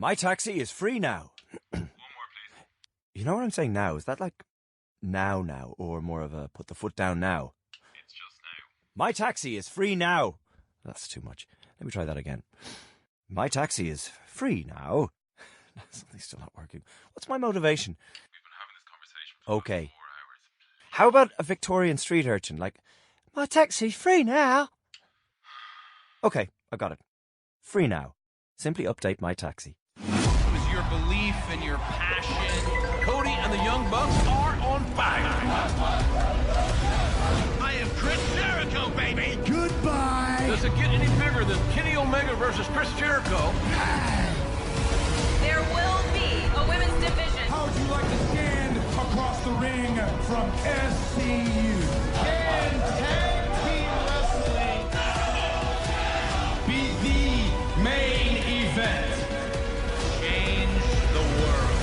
My taxi is free now. One more, please. You know what I'm saying now? Is that like now, or more of a put the foot down now? It's just now. My taxi is free now. That's too much. Let me try that again. My taxi is free now. Something's still not working. What's my motivation? We've been having this conversation for Okay. 4 hours. How about a Victorian street urchin? Like, my taxi's free now. Okay, I got it. Free now. Simply update my taxi. It was your belief and your passion. Cody and the Young Bucks are on fire. I am Chris Jericho, baby. Goodbye. Does it get any bigger than Kenny Omega versus Chris Jericho? There will be a women's division. How would you like to stand across the ring from SCU? Can tag team wrestling be the main event? Change the world.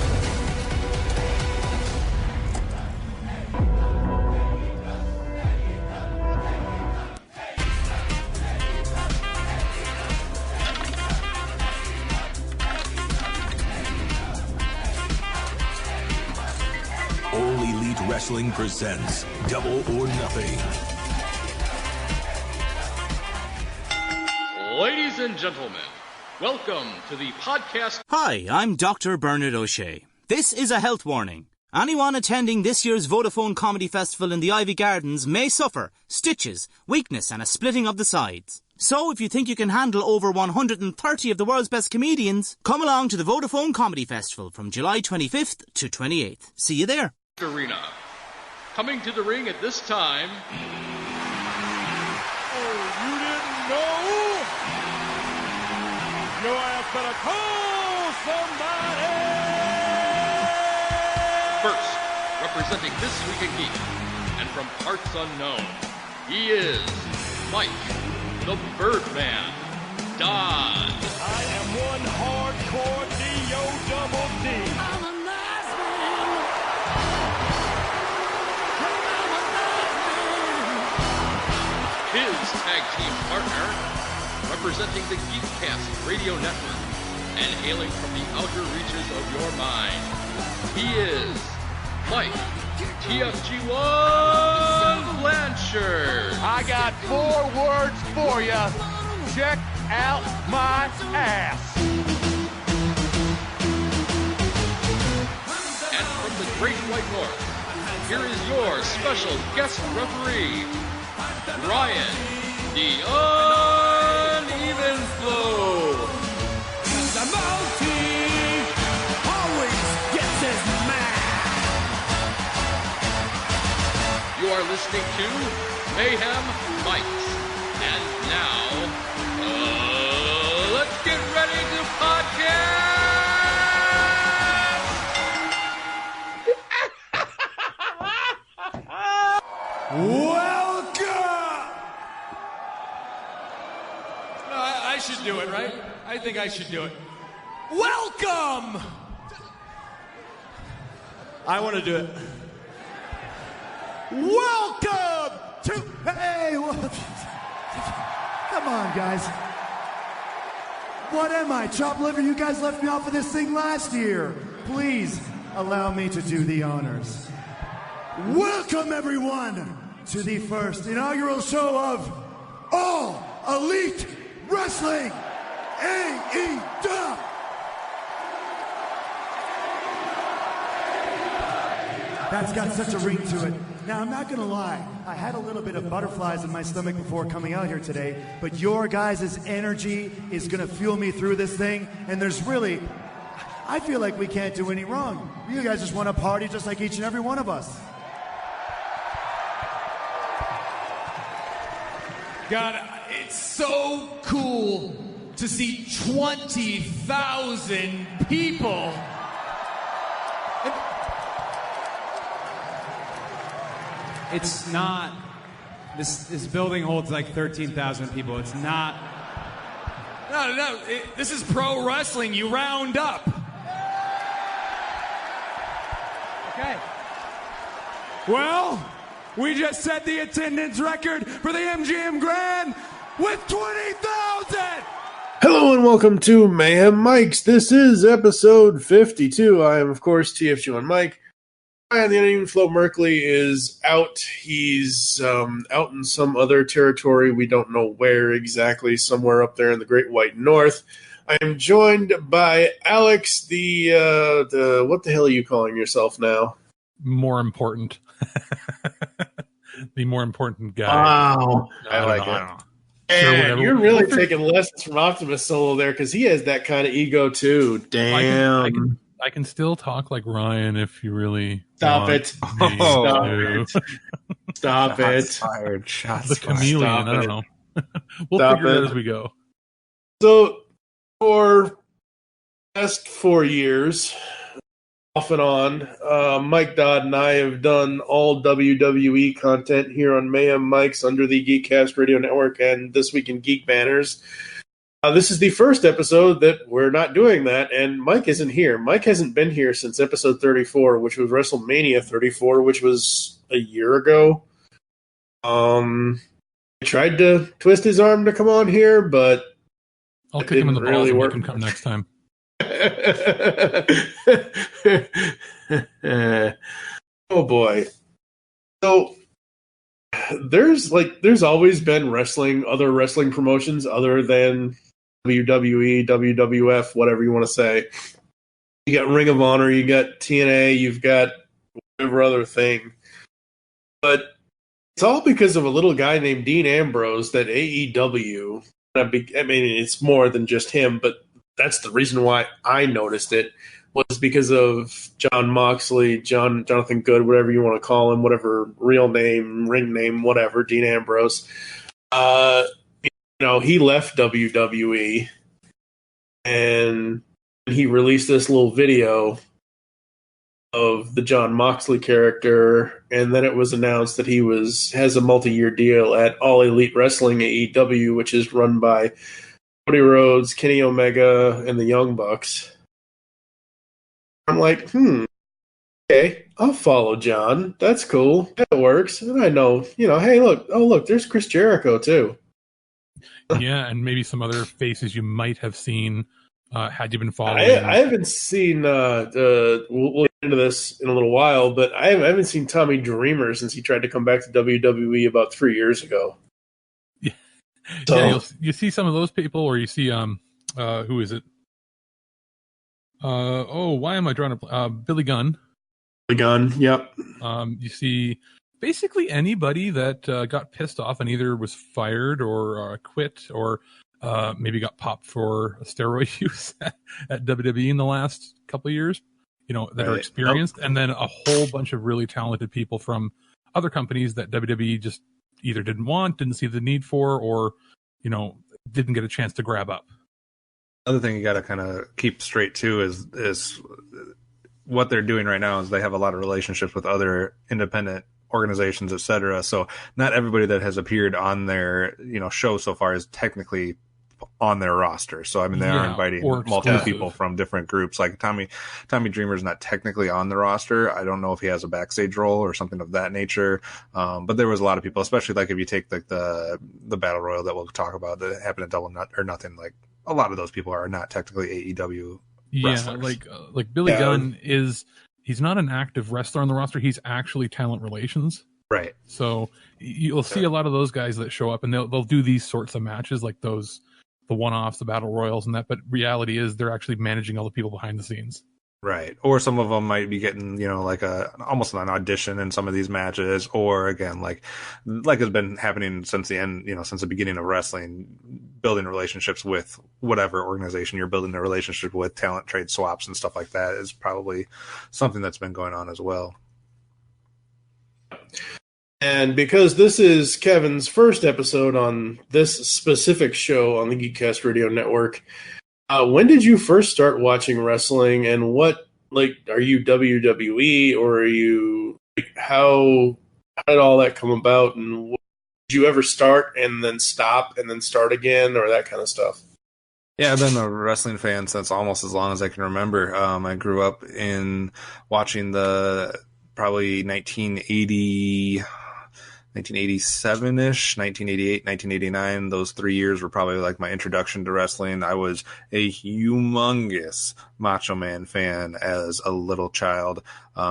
All Elite Wrestling presents Double or Nothing. Ladies and gentlemen, welcome to the podcast. Hi, I'm Dr. Bernard O'Shea. This is a health warning. Anyone attending this year's Vodafone Comedy Festival in the Ivy Gardens may suffer stitches, weakness and a splitting of the sides. So if you think you can handle over 130 of the world's best comedians, come along to the Vodafone Comedy Festival from July 25th to 28th. See you there. Arena. Coming to the ring at this time. Oh, you didn't know? Your ass better call somebody! First, representing This Week in Geek, and from parts unknown, he is Mike, the Birdman, Dodd. I am one hardcore D-O-double-D. I'm a nice man. His tag team partner, representing the Geekcast radio network, and hailing from the outer reaches of your mind, he is Mike, TFG1 Blanchard. I got 4 words for you. Check out my ass. And from the Great White North, here is your special guest referee, Ryan, the Uneven Flow. The multi always gets his man. You are listening to Mayhem Mics. And now, let's get ready to podcast! Welcome! I should do it, right? I think I should do it. Welcome! I want to do it. Welcome to... Hey, come on, guys. What am I, chopped liver? You guys left me off of this thing last year. Please allow me to do the honors. Welcome, everyone, to the first inaugural show of All Elite Wrestling AEW. That's got such a ring to it. Now, I'm not going to lie. I had a little bit of butterflies in my stomach before coming out here today, but your guys' energy is going to fuel me through this thing, and there's really... I feel like we can't do any wrong. You guys just want to party just like each and every one of us. God, it's so cool to see 20,000 people. It's not. This building holds like 13,000 people. It's not. No. This is pro wrestling. You round up. Okay. Well, we just set the attendance record for the MGM Grand with 20,000! Hello and welcome to Mayhem Mics. This is episode 52. I am, of course, TFG1 Mike. And the Uneven Flow Merkley is out. He's out in some other territory. We don't know where exactly, somewhere up there in the Great White North. I am joined by Alex, the what the hell are you calling yourself now? More important. The more important guy. Wow. I like it. And you're really taking lessons from OptimusSolo there, because he has that kind of ego too. Damn. I can still talk like Ryan if you really Stop it. Stop it. Shots fired. Shots the fired. chameleon. Stop I don't it. know. We'll Stop figure it it. out as we go. So, for the past 4 years, off and on, Mike Dodd and I have done all WWE content here on Mayhem Mics under the Geekcast Radio Network and This Week in Geek banners. This is the first episode that we're not doing that, and Mike isn't here. Mike hasn't been here since episode 34, which was WrestleMania 34, which was a year ago. I tried to twist his arm to come on here, but I'll kick him in the balls really and work. make him come next time. Oh boy. So there's always been other wrestling promotions other than WWE, WWF, whatever you want to say. You got Ring of Honor, you got TNA, you've got whatever other thing. But it's all because of a little guy named Dean Ambrose that AEW, I mean, it's more than just him, but that's the reason why I noticed it, was because of John Moxley, Jonathan Good, whatever you want to call him, whatever real name, ring name, whatever, Dean Ambrose. He left WWE, and he released this little video of the John Moxley character, and then it was announced that he has a multi-year deal at All Elite Wrestling AEW, which is run by Cody Rhodes, Kenny Omega, and the Young Bucks. I'm like, okay, I'll follow John. That's cool. That works. And I know, hey, look, there's Chris Jericho too. Yeah, and maybe some other faces you might have seen had you been following. I haven't seen, we'll get into this in a little while, but I haven't seen Tommy Dreamer since he tried to come back to WWE about 3 years ago. Yeah, So, yeah, you see some of those people, or you see, who is it? Why am I drawing a Billy Gunn? Billy Gunn, yep. You see basically anybody that got pissed off and either was fired or quit or maybe got popped for steroid use at WWE in the last couple of years, that are experienced, and then a whole bunch of really talented people from other companies that WWE just either didn't see the need for, or, didn't get a chance to grab up. Other thing you got to kind of keep straight too is what they're doing right now is they have a lot of relationships with other independent organizations, etc. So not everybody that has appeared on their show so far is technically on their roster. So I mean they are inviting multiple people from different groups. Like Tommy Dreamer's not technically on the roster. I don't know if he has a backstage role or something of that nature. But there was a lot of people, especially like if you take like the Battle Royal that we'll talk about that happened at Double or Nothing. Like a lot of those people are not technically AEW wrestlers. Like Billy Gunn he's not an active wrestler on the roster. He's actually talent relations. Right. So you'll see a lot of those guys that show up and they'll do these sorts of matches, like the one-offs, the battle royals and that. But reality is they're actually managing all the people behind the scenes. Right. Or some of them might be getting, like almost an audition in some of these matches, or again, like has been happening since the end, since the beginning of wrestling, building relationships with whatever organization you're building a relationship with, talent trade swaps and stuff like that is probably something that's been going on as well. And because this is Kevin's first episode on this specific show on the Geekcast Radio Network, when did you first start watching wrestling, and what, are you WWE, or are you, how did all that come about, and did you ever start and then stop and then start again, or that kind of stuff? Yeah, I've been a wrestling fan since almost as long as I can remember. I grew up in watching the probably 1980, 1987-ish, 1988, 1989. Those 3 years were probably like my introduction to wrestling. I was a humongous Macho Man fan as a little child.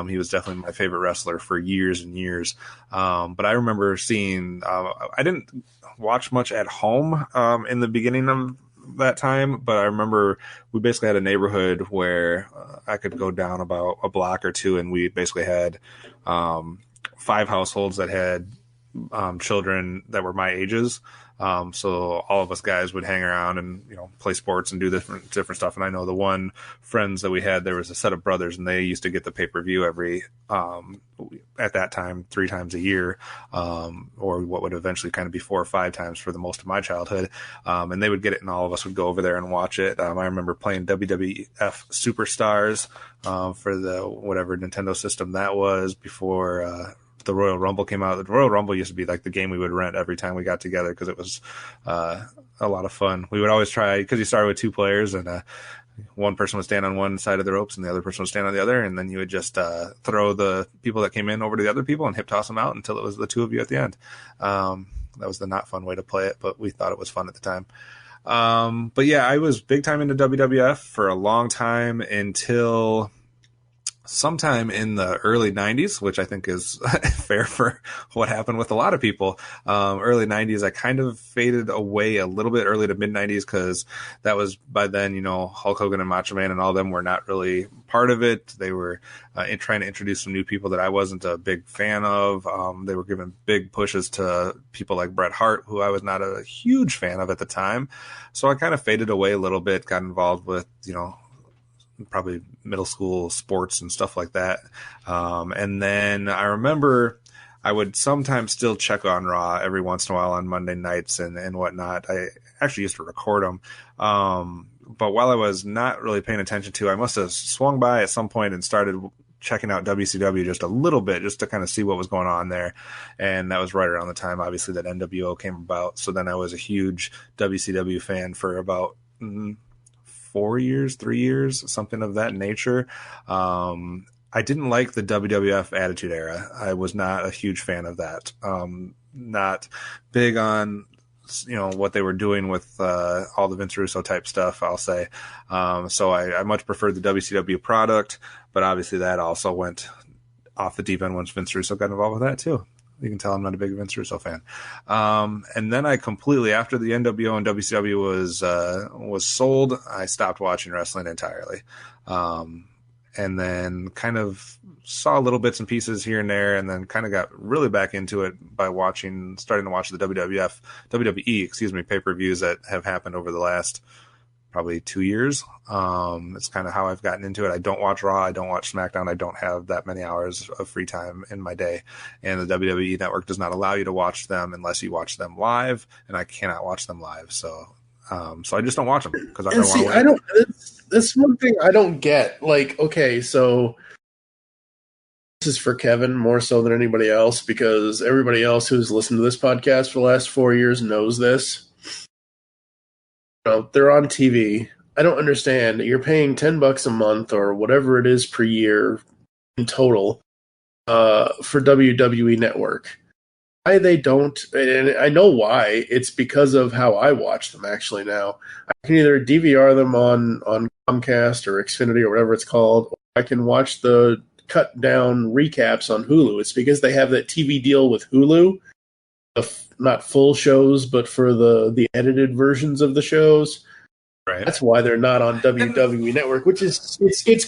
He was definitely my favorite wrestler for years and years. But I remember seeing, I didn't watch much at home in the beginning of that time, but I remember we basically had a neighborhood where I could go down about a block or two, and we basically had 5 households that had children that were my ages. So all of us guys would hang around and, play sports and do different stuff. And I know the one friends that we had, there was a set of brothers, and they used to get the pay-per-view every, at that time, 3 times a year, or what would eventually kind of be 4 or 5 times for the most of my childhood. And they would get it, and all of us would go over there and watch it. I remember playing WWF Superstars, for the whatever Nintendo system that was before, the Royal Rumble came out. The Royal Rumble used to be like the game we would rent every time we got together, because it was a lot of fun. We would always try, because you started with 2 players, and one person would stand on one side of the ropes and the other person would stand on the other, and then you would just throw the people that came in over to the other people and hip toss them out until it was the 2 of you at the end. That was the not fun way to play it, but we thought it was fun at the time. But yeah, I was big time into WWF for a long time until sometime in the early 90s, which I think is fair for what happened with a lot of people. Early 90s, I kind of faded away a little bit, early to mid 90s, because that was by then, Hulk Hogan and Macho Man and all of them were not really part of it. They were trying to introduce some new people that I wasn't a big fan of. They were giving big pushes to people like Bret Hart, who I was not a huge fan of at the time. So I kind of faded away a little bit, got involved with, probably middle school sports and stuff like that. And then I remember I would sometimes still check on Raw every once in a while on Monday nights and whatnot. I actually used to record them. But while I was not really paying attention to, I must have swung by at some point and started checking out WCW just a little bit, just to kind of see what was going on there. And that was right around the time, obviously, that NWO came about. So then I was a huge WCW fan for about 4 years, 3 years, something of that nature. I didn't like the WWF Attitude Era. I was not a huge fan of that. Not big on, what they were doing with all the Vince Russo type stuff, I'll say. So I much preferred the WCW product, but obviously that also went off the deep end once Vince Russo got involved with that too. You can tell I'm not a big Vince Russo fan. And then I completely, after the NWO and WCW was sold, I stopped watching wrestling entirely. And then kind of saw little bits and pieces here and there, and then kind of got really back into it by starting to watch the WWE, pay-per-views that have happened over the last probably 2 years. It's kind of how I've gotten into it. I don't watch Raw. I don't watch SmackDown. I don't have that many hours of free time in my day. And the WWE Network does not allow you to watch them unless you watch them live, and I cannot watch them live. So I just don't watch them because I don't want to. That's one thing I don't get. Like, okay, so this is for Kevin more so than anybody else, because everybody else who's listened to this podcast for the last 4 years knows this. They're on TV. I don't understand. You're paying $10 a month or whatever it is per year in total for WWE Network. Why they don't, and I know why. It's because of how I watch them actually now. I can either DVR them on Comcast or Xfinity or whatever it's called, or I can watch the cut down recaps on Hulu. It's because they have that TV deal with Hulu. Not full shows, but for the edited versions of the shows. Right. That's why they're not on WWE Network, which is it's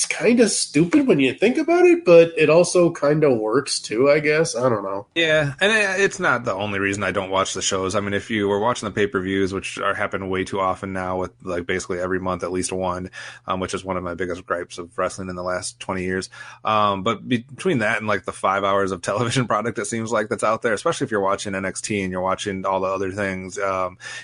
kind of stupid when you think about it, but it also kind of works too, I guess. I don't know. Yeah, and it's not the only reason I don't watch the shows. I mean, if you were watching the pay-per-views, which are happening way too often now with like basically every month at least one, which is one of my biggest gripes of wrestling in the last 20 years. But between that and like the 5 hours of television product it seems like that's out there, especially if you're watching NXT and you're watching all the other things,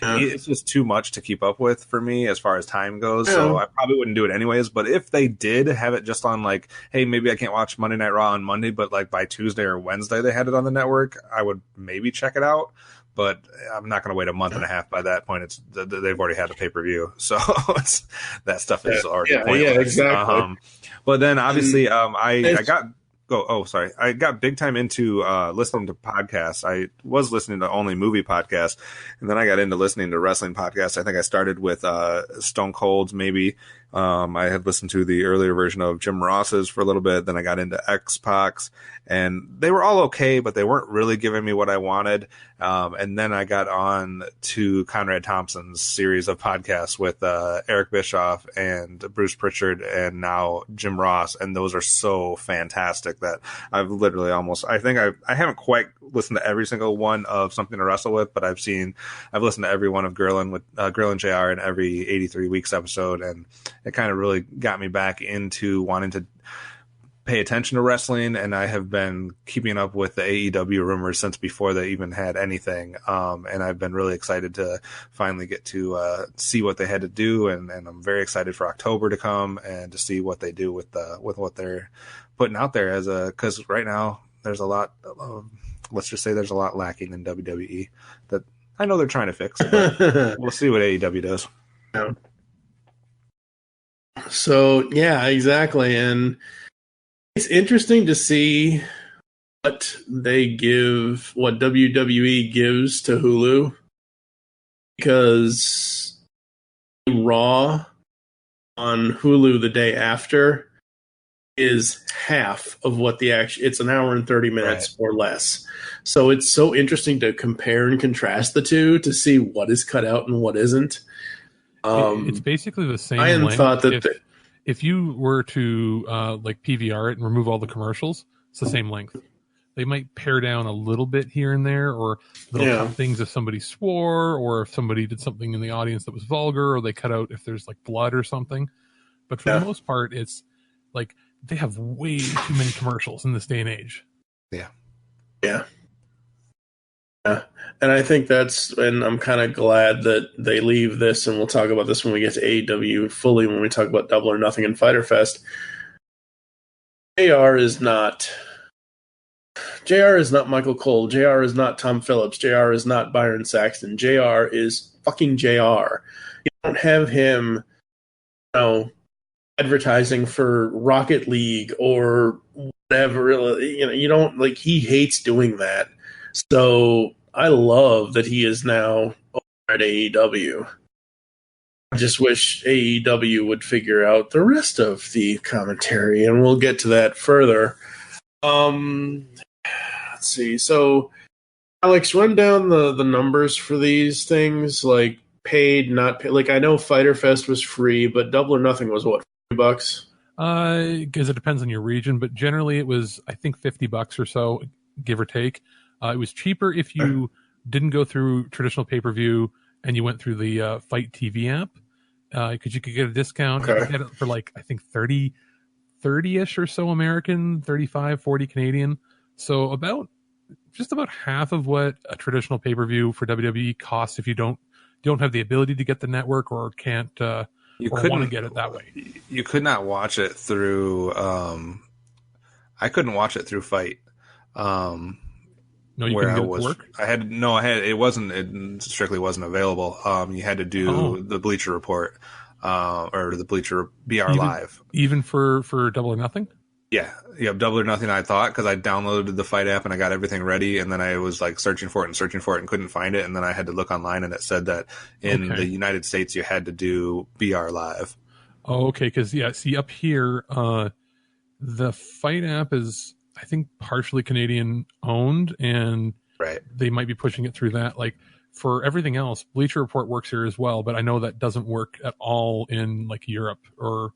it's just too much to keep up with for me as far as time goes. Yeah. So I probably wouldn't do it anyways. But if they did have it just on like, hey, maybe I can't watch Monday Night Raw on Monday, but like by Tuesday or Wednesday they had it on the network, I would maybe check it out. But I'm not going to wait a month and a half. By that point, they've already had a pay-per-view, so that stuff is already pointless. Yeah, exactly. But then obviously, I got. Go sorry. I got big time into listening to podcasts. I was listening to only movie podcasts, and then I got into listening to wrestling podcasts. I think I started with Stone Cold's, maybe. I had listened to the earlier version of Jim Ross's for a little bit. Then I got into X-Pac's, and they were all okay, but they weren't really giving me what I wanted. And then I got on to Conrad Thompson's series of podcasts with Eric Bischoff and Bruce Pritchard and now Jim Ross. And those are so fantastic that I've literally I haven't quite listened to every single one of Something to Wrestle With, but I've listened to every one of Gerlin JR in every 83 Weeks episode. And it kind of really got me back into wanting to pay attention to wrestling, and I have been keeping up with the AEW rumors since before they even had anything. And I've been really excited to finally get to see what they had to do, and I'm very excited for October to come and to see what they do with what they're putting out there because right now there's a lot let's just say there's a lot lacking in WWE that I know they're trying to fix, but we'll see what AEW does. Yeah. So yeah, exactly. And it's interesting to see what WWE gives to Hulu, because Raw on Hulu the day after is half of what it's an hour and 30 minutes or less. So it's so interesting to compare and contrast the two to see what is cut out and what isn't. It's basically the same. I hadn't thought that if you were to like PVR it and remove all the commercials, it's the same length. They might pare down a little bit here and there, or they'll cut things if somebody swore, or if somebody did something in the audience that was vulgar, or they cut out if there's like blood or something. But for the most part, it's like they have way too many commercials in this day and age. Yeah. And I think and I'm kind of glad that they leave this, and we'll talk about this when we get to AEW fully, when we talk about Double or Nothing and Fyter Fest. JR is not Michael Cole. JR is not Tom Phillips. JR is not Byron Saxton. JR is fucking JR. You don't have him, advertising for Rocket League or whatever. You don't, like, he hates doing that. So I love that he is now over at AEW. I just wish AEW would figure out the rest of the commentary, and we'll get to that further. Let's see. So, Alex, run down the numbers for these things, like paid, not paid. Like, I know Fyter Fest was free, but Double or Nothing was what, $50? Because it depends on your region, but generally it was, I think, $50 or so, give or take. It was cheaper if you didn't go through traditional pay-per-view and you went through the Fight TV app, because you could get a discount. Okay. You could get it for like, I think 30-ish or so American, 35, 40 Canadian. So just about half of what a traditional pay-per-view for WWE costs if you don't have the ability to get the network or can't you or want to get it that way. You could not watch it through I couldn't watch it through Fight. No, you couldn't get it to work? It strictly wasn't available. You had to do the Bleacher Report, or the Bleacher BR Live. Even for Double or Nothing? Yeah, Double or Nothing, I thought, because I downloaded the Fight app and I got everything ready, and then I was like searching for it and couldn't find it, and then I had to look online, and it said that in the United States you had to do BR Live. Oh, okay, because, see, up here, the Fight app is, I think, partially Canadian owned, and they might be pushing it through that. Like, for everything else, Bleacher Report works here as well, but I know that doesn't work at all in like Europe or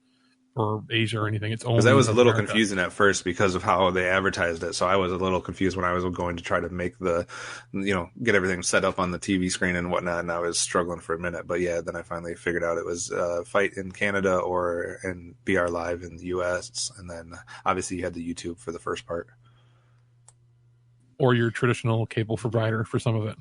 Asia or anything. It's only, because that was a little confusing at first because of how they advertised it. So I was a little confused when I was going to try to make get everything set up on the TV screen and whatnot, and I was struggling for a minute. But yeah, then I finally figured out it was Fight in Canada or in BR Live in the US, and then obviously you had the YouTube for the first part, or your traditional cable provider for some of it.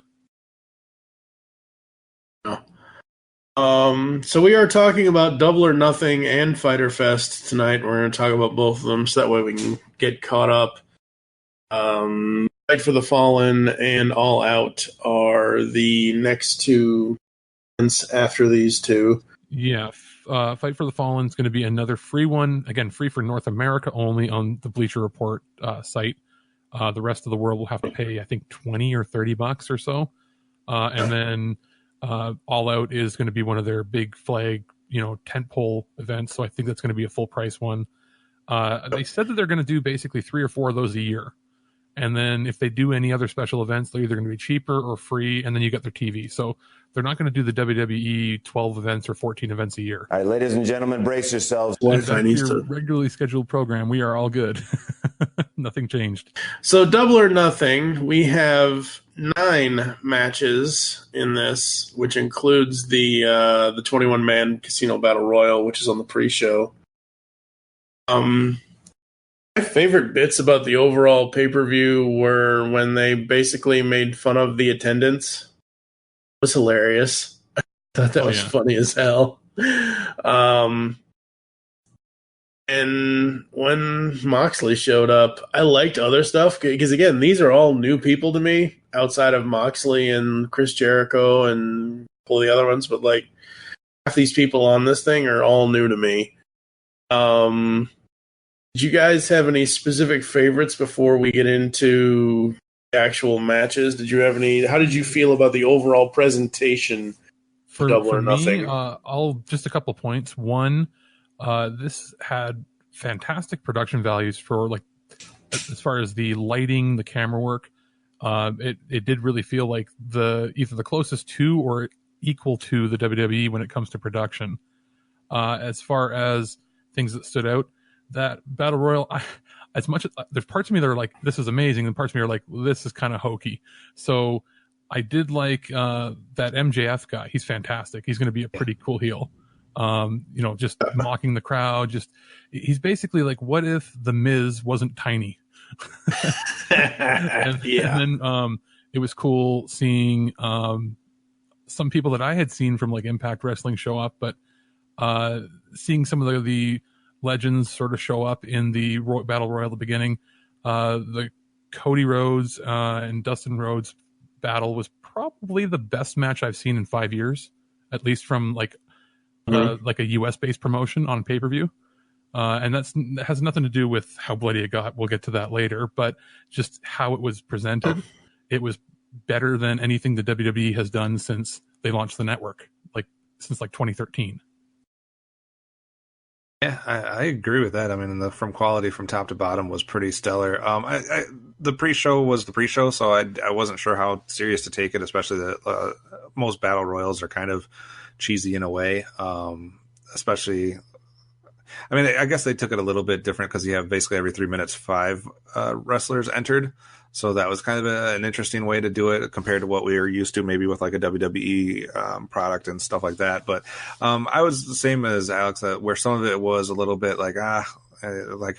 So we are talking about Double or Nothing and Fyter Fest tonight. We're going to talk about both of them so that way we can get caught up. Fight for the Fallen and All Out are the next two events after these two. Yeah, Fight for the Fallen is going to be another free one. Again, free for North America only on the Bleacher Report site. The rest of the world will have to pay, I think, $20 or $30 or so. And then All Out is going to be one of their big flag, tentpole events. So I think that's going to be a full price one. They said that they're going to do basically 3 or 4 of those a year. And then if they do any other special events, they're either going to be cheaper or free. And then you get their TV. So they're not going to do the WWE 12 events or 14 events a year. All right, ladies and gentlemen, brace yourselves. Your regularly scheduled program. We are all good. Nothing changed. So Double or Nothing, we have 9 matches in this, which includes the 21-man Casino Battle Royal, which is on the pre-show. My favorite bits about the overall pay-per-view were when they basically made fun of the attendance. It was hilarious. I thought that was funny as hell. And when Moxley showed up, I liked other stuff because, again, these are all new people to me outside of Moxley and Chris Jericho and all the other ones. But, half these people on this thing are all new to me. Did you guys have any specific favorites before we get into the actual matches? Did you have any? How did you feel about the overall presentation for Double or Nothing? Me, just a couple points. One, this had fantastic production values for as far as the lighting, the camera work. It did really feel like either the closest to or equal to the WWE when it comes to production. As far as things that stood out, that Battle Royal, as much as there's parts of me that are like, this is amazing, and parts of me are like, this is kind of hokey. So I did like that MJF guy. He's fantastic. He's going to be a pretty cool heel. Just mocking the crowd. He's basically like, what if the Miz wasn't tiny? and then it was cool seeing some people that I had seen from Impact Wrestling show up, but seeing some of the legends sort of show up in the Battle Royal at the beginning. The Cody Rhodes and Dustin Rhodes battle was probably the best match I've seen in 5 years, at least from a US based promotion on pay-per-view. And that has nothing to do with how bloody it got. We'll get to that later, but just how it was presented. It was better than anything the WWE has done since they launched the network, since 2013. Yeah, I agree with that. I mean, from quality from top to bottom was pretty stellar. The pre-show was the pre-show, so I wasn't sure how serious to take it, especially that most battle royals are kind of cheesy in a way. Especially, I mean, I guess they took it a little bit different because you have basically every 3 minutes 5 wrestlers entered. So that was kind of an interesting way to do it compared to what we were used to, maybe with a WWE product and stuff like that. But I was the same as Alex, where some of it was a little bit I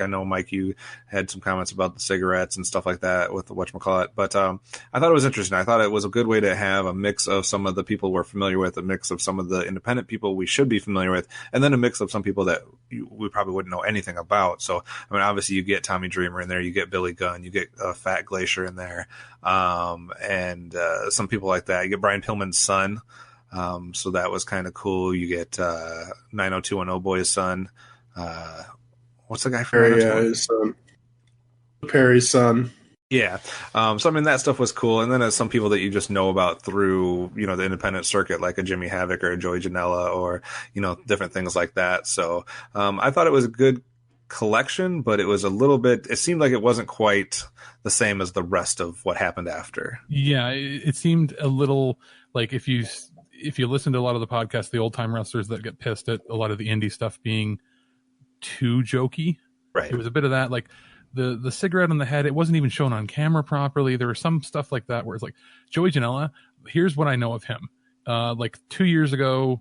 know, Mike, you had some comments about the cigarettes and stuff like that with the whatchamacallit. But I thought it was interesting. I thought it was a good way to have a mix of some of the people we're familiar with, a mix of some of the independent people we should be familiar with, and then a mix of some people that we probably wouldn't know anything about. So, I mean, obviously you get Tommy Dreamer in there, you get Billy Gunn, you get Fat Glacier in there, and some people like that. You get Brian Pillman's son. So that was kind of cool. You get 90210 Boy's son. What's the guy from his son? Perry's son. Yeah. So, I mean, that stuff was cool. And then there's some people that you just know about through, the independent circuit, like a Jimmy Havoc or a Joey Janela or, different things like that. So I thought it was a good collection, but it was it seemed like it wasn't quite the same as the rest of what happened after. Yeah, it seemed a little like if you listen to a lot of the podcasts, the old time wrestlers that get pissed at a lot of the indie stuff being too jokey. Right. It was a bit of that, like the cigarette on the head. It wasn't even shown on camera properly. There was some stuff like that where it's like, Joey Janela, here's what I know of him. 2 years ago,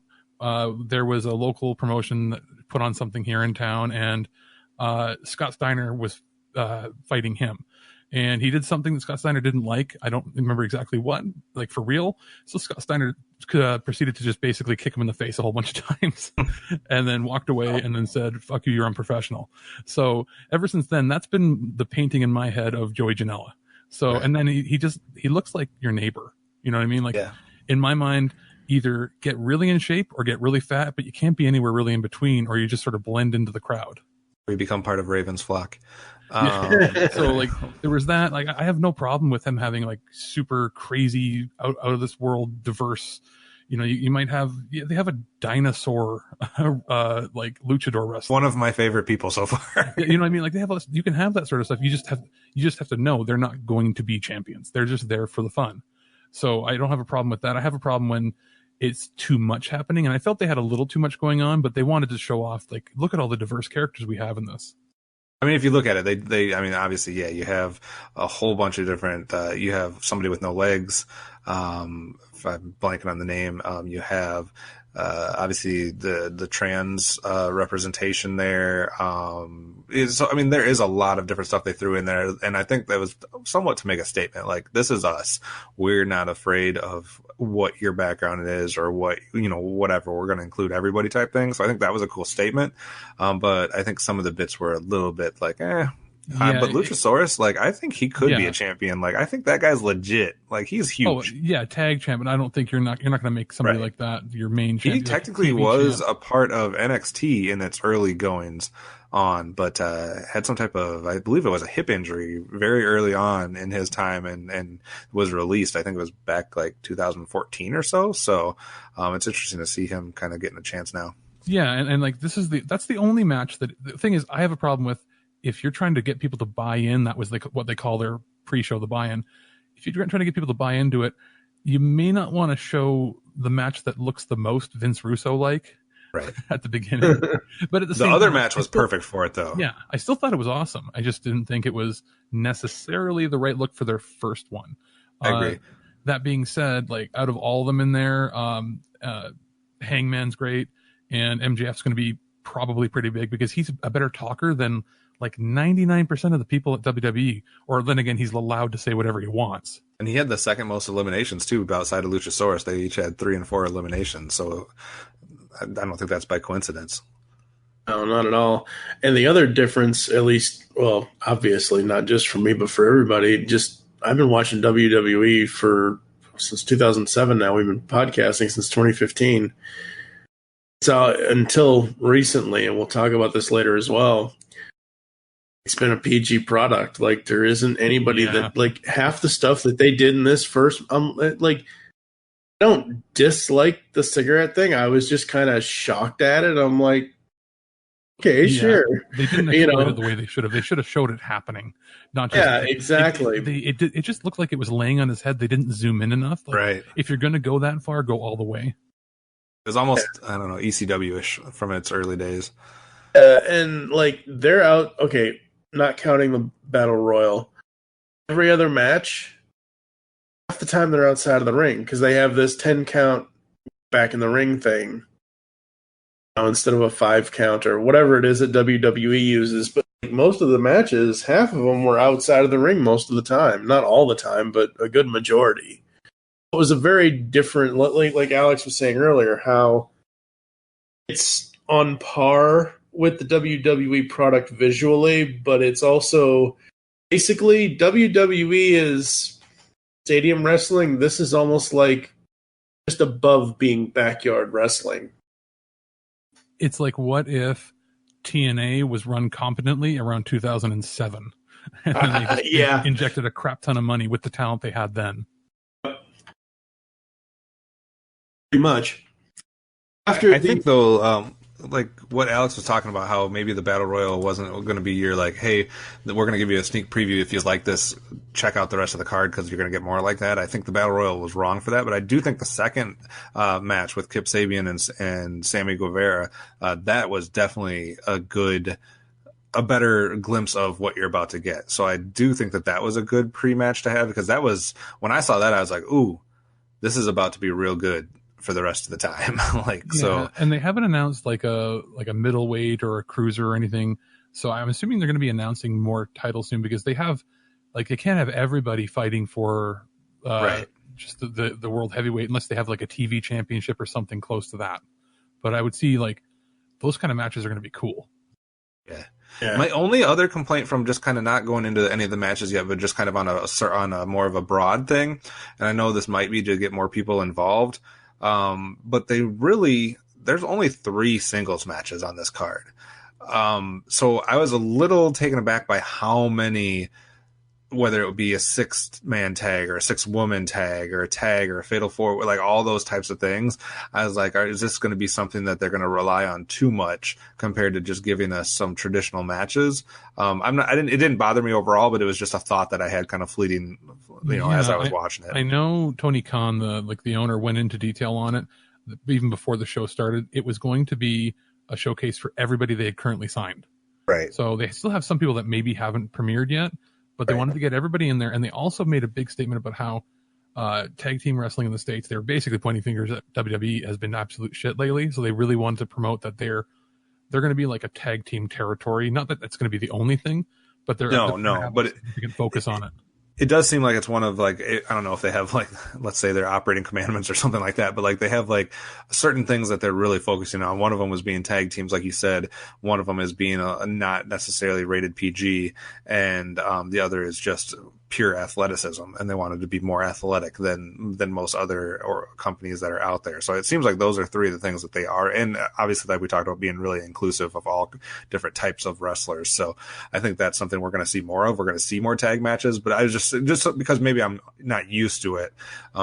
there was a local promotion that put on something here in town, and Scott Steiner was fighting him. And he did something that Scott Steiner didn't like. I don't remember exactly what, for real. So Scott Steiner proceeded to just basically kick him in the face a whole bunch of times and then walked away and then said, fuck you, you're unprofessional. So ever since then, that's been the painting in my head of Joey Janela. So, right. And then he looks like your neighbor. You know what I mean? In my mind, either get really in shape or get really fat, but you can't be anywhere really in between, or you just sort of blend into the crowd. We become part of Raven's flock. So like there was that. Like I have no problem with him having like super crazy out of this world diverse. You know, you might have they have a dinosaur like luchador wrestler. One of my favorite people so far. You know what I mean? Like they have you can have that sort of stuff. You just have to know they're not going to be champions. They're just there for the fun. So I don't have a problem with that. I have a problem when it's too much happening, and I felt they had a little too much going on, but they wanted to show off like, look at all the diverse characters we have in this. I mean, if you look at it, they I mean, obviously, yeah, you have a whole bunch of different, you have somebody with no legs. If I'm blanking on the name, you have, obviously the trans, representation there. So, I mean, there is a lot of different stuff they threw in there. And I think that was somewhat to make a statement. Like, this is us. We're not afraid of what your background is or what, you know, whatever. We're going to include everybody type thing. So I think that was a cool statement. But I think some of the bits were a little bit like, but Luchasaurus, like, I think he could be a champion. Like, I think that guy's legit. Like, he's huge. Oh, yeah, tag champion. I don't think you're not going to make somebody like that your main champion. He technically was a part of NXT in its early goings on, but had some type of, I believe it was a hip injury very early on in his time and was released. I think it was back like 2014 or so. So it's interesting to see him kind of getting a chance now. Yeah, and like that's the only match that the thing is I have a problem with. If you're trying to get people to buy in, that was like what they call their pre-show, the buy-in. If you're trying to get people to buy into it, you may not want to show the match that looks the most Vince Russo-like at the beginning. But at the other match was perfect for it, though. Yeah, I still thought it was awesome. I just didn't think it was necessarily the right look for their first one. I agree. That being said, like out of all of them in there, Hangman's great, and MJF's going to be probably pretty big because he's a better talker than like 99% of the people at WWE, or then again, he's allowed to say whatever he wants. And he had the second most eliminations too, outside of Luchasaurus. They each had 3 and 4 eliminations. So I don't think that's by coincidence. No, not at all. And the other difference, at least, well, obviously not just for me, but for everybody, just I've been watching WWE since 2007 now. We've been podcasting since 2015. So until recently, and we'll talk about this later as well, it's been a PG product. Like there isn't anybody that like half the stuff that they did in this first. Like I don't dislike the cigarette thing. I was just kind of shocked at it. I'm like, okay, sure. They didn't exploit it the way they should have. They should have showed it happening, not just exactly. It just looked like it was laying on his head. They didn't zoom in enough. Like, right. If you're going to go that far, go all the way. It was almost I don't know ECW-ish from its early days. And like they're out. Okay. Not counting the Battle Royal, every other match, half the time they're outside of the ring because they have this 10 count back in the ring thing instead of a 5 count or whatever it is that WWE uses. But most of the matches, half of them were outside of the ring most of the time. Not all the time, but a good majority. It was a very different, like Alex was saying earlier, how it's on par with the WWE product visually, but it's also basically WWE is stadium wrestling. This is almost like just above being backyard wrestling. It's like, what if TNA was run competently around 2007? And they injected a crap ton of money with the talent they had then. Pretty much. I think though, like what Alex was talking about, how maybe the Battle Royal wasn't going to be your like, hey, we're going to give you a sneak preview. If you like this, check out the rest of the card because you're going to get more like that. I think the Battle Royal was wrong for that, but I do think the second match with Kip Sabian and Sammy Guevara, that was definitely a better glimpse of what you're about to get. So I do think that was a good pre-match to have because that was, when I saw that, I was like, ooh, this is about to be real good for the rest of the time. So, and they haven't announced like a middleweight or a cruiser or anything. So I'm assuming they're going to be announcing more titles soon because they have, like, they can't have everybody fighting for just the world heavyweight unless they have like a TV championship or something close to that. But I would see like those kind of matches are going to be cool. Yeah. My only other complaint from just kind of not going into any of the matches yet, but just kind of on a more of a broad thing, and I know this might be to get more people involved. But there's only 3 singles matches on this card. So I was a little taken aback by how many, whether it would be a 6-man tag or a 6-woman tag or a tag or a fatal 4, like all those types of things. I was like, is this going to be something that they're going to rely on too much compared to just giving us some traditional matches? It didn't bother me overall, but it was just a thought that I had kind of fleeting, as I was watching it. I know Tony Khan, the owner, went into detail on it even before the show started. It was going to be a showcase for everybody they had currently signed. Right. So they still have some people that maybe haven't premiered yet, but they wanted to get everybody in there. And they also made a big statement about how tag team wrestling in the States, they were basically pointing fingers at WWE has been absolute shit lately. So they really wanted to promote that they're going to be like a tag team territory. Not that that's going to be the only thing, but but you can focus on it. It does seem like it's one of I don't know if they have let's say their operating commandments or something like that, but they have certain things that they're really focusing on. One of them was being tag teams, like you said. One of them is being a not necessarily rated PG, and the other is just pure athleticism, and they wanted to be more athletic than most other companies that are out there. So it seems like those are 3 of the things that they are, and obviously like we talked about, being really inclusive of all different types of wrestlers. So I think that's something we're going to see more of. We're going to see more tag matches, but I was just because maybe I'm not used to it,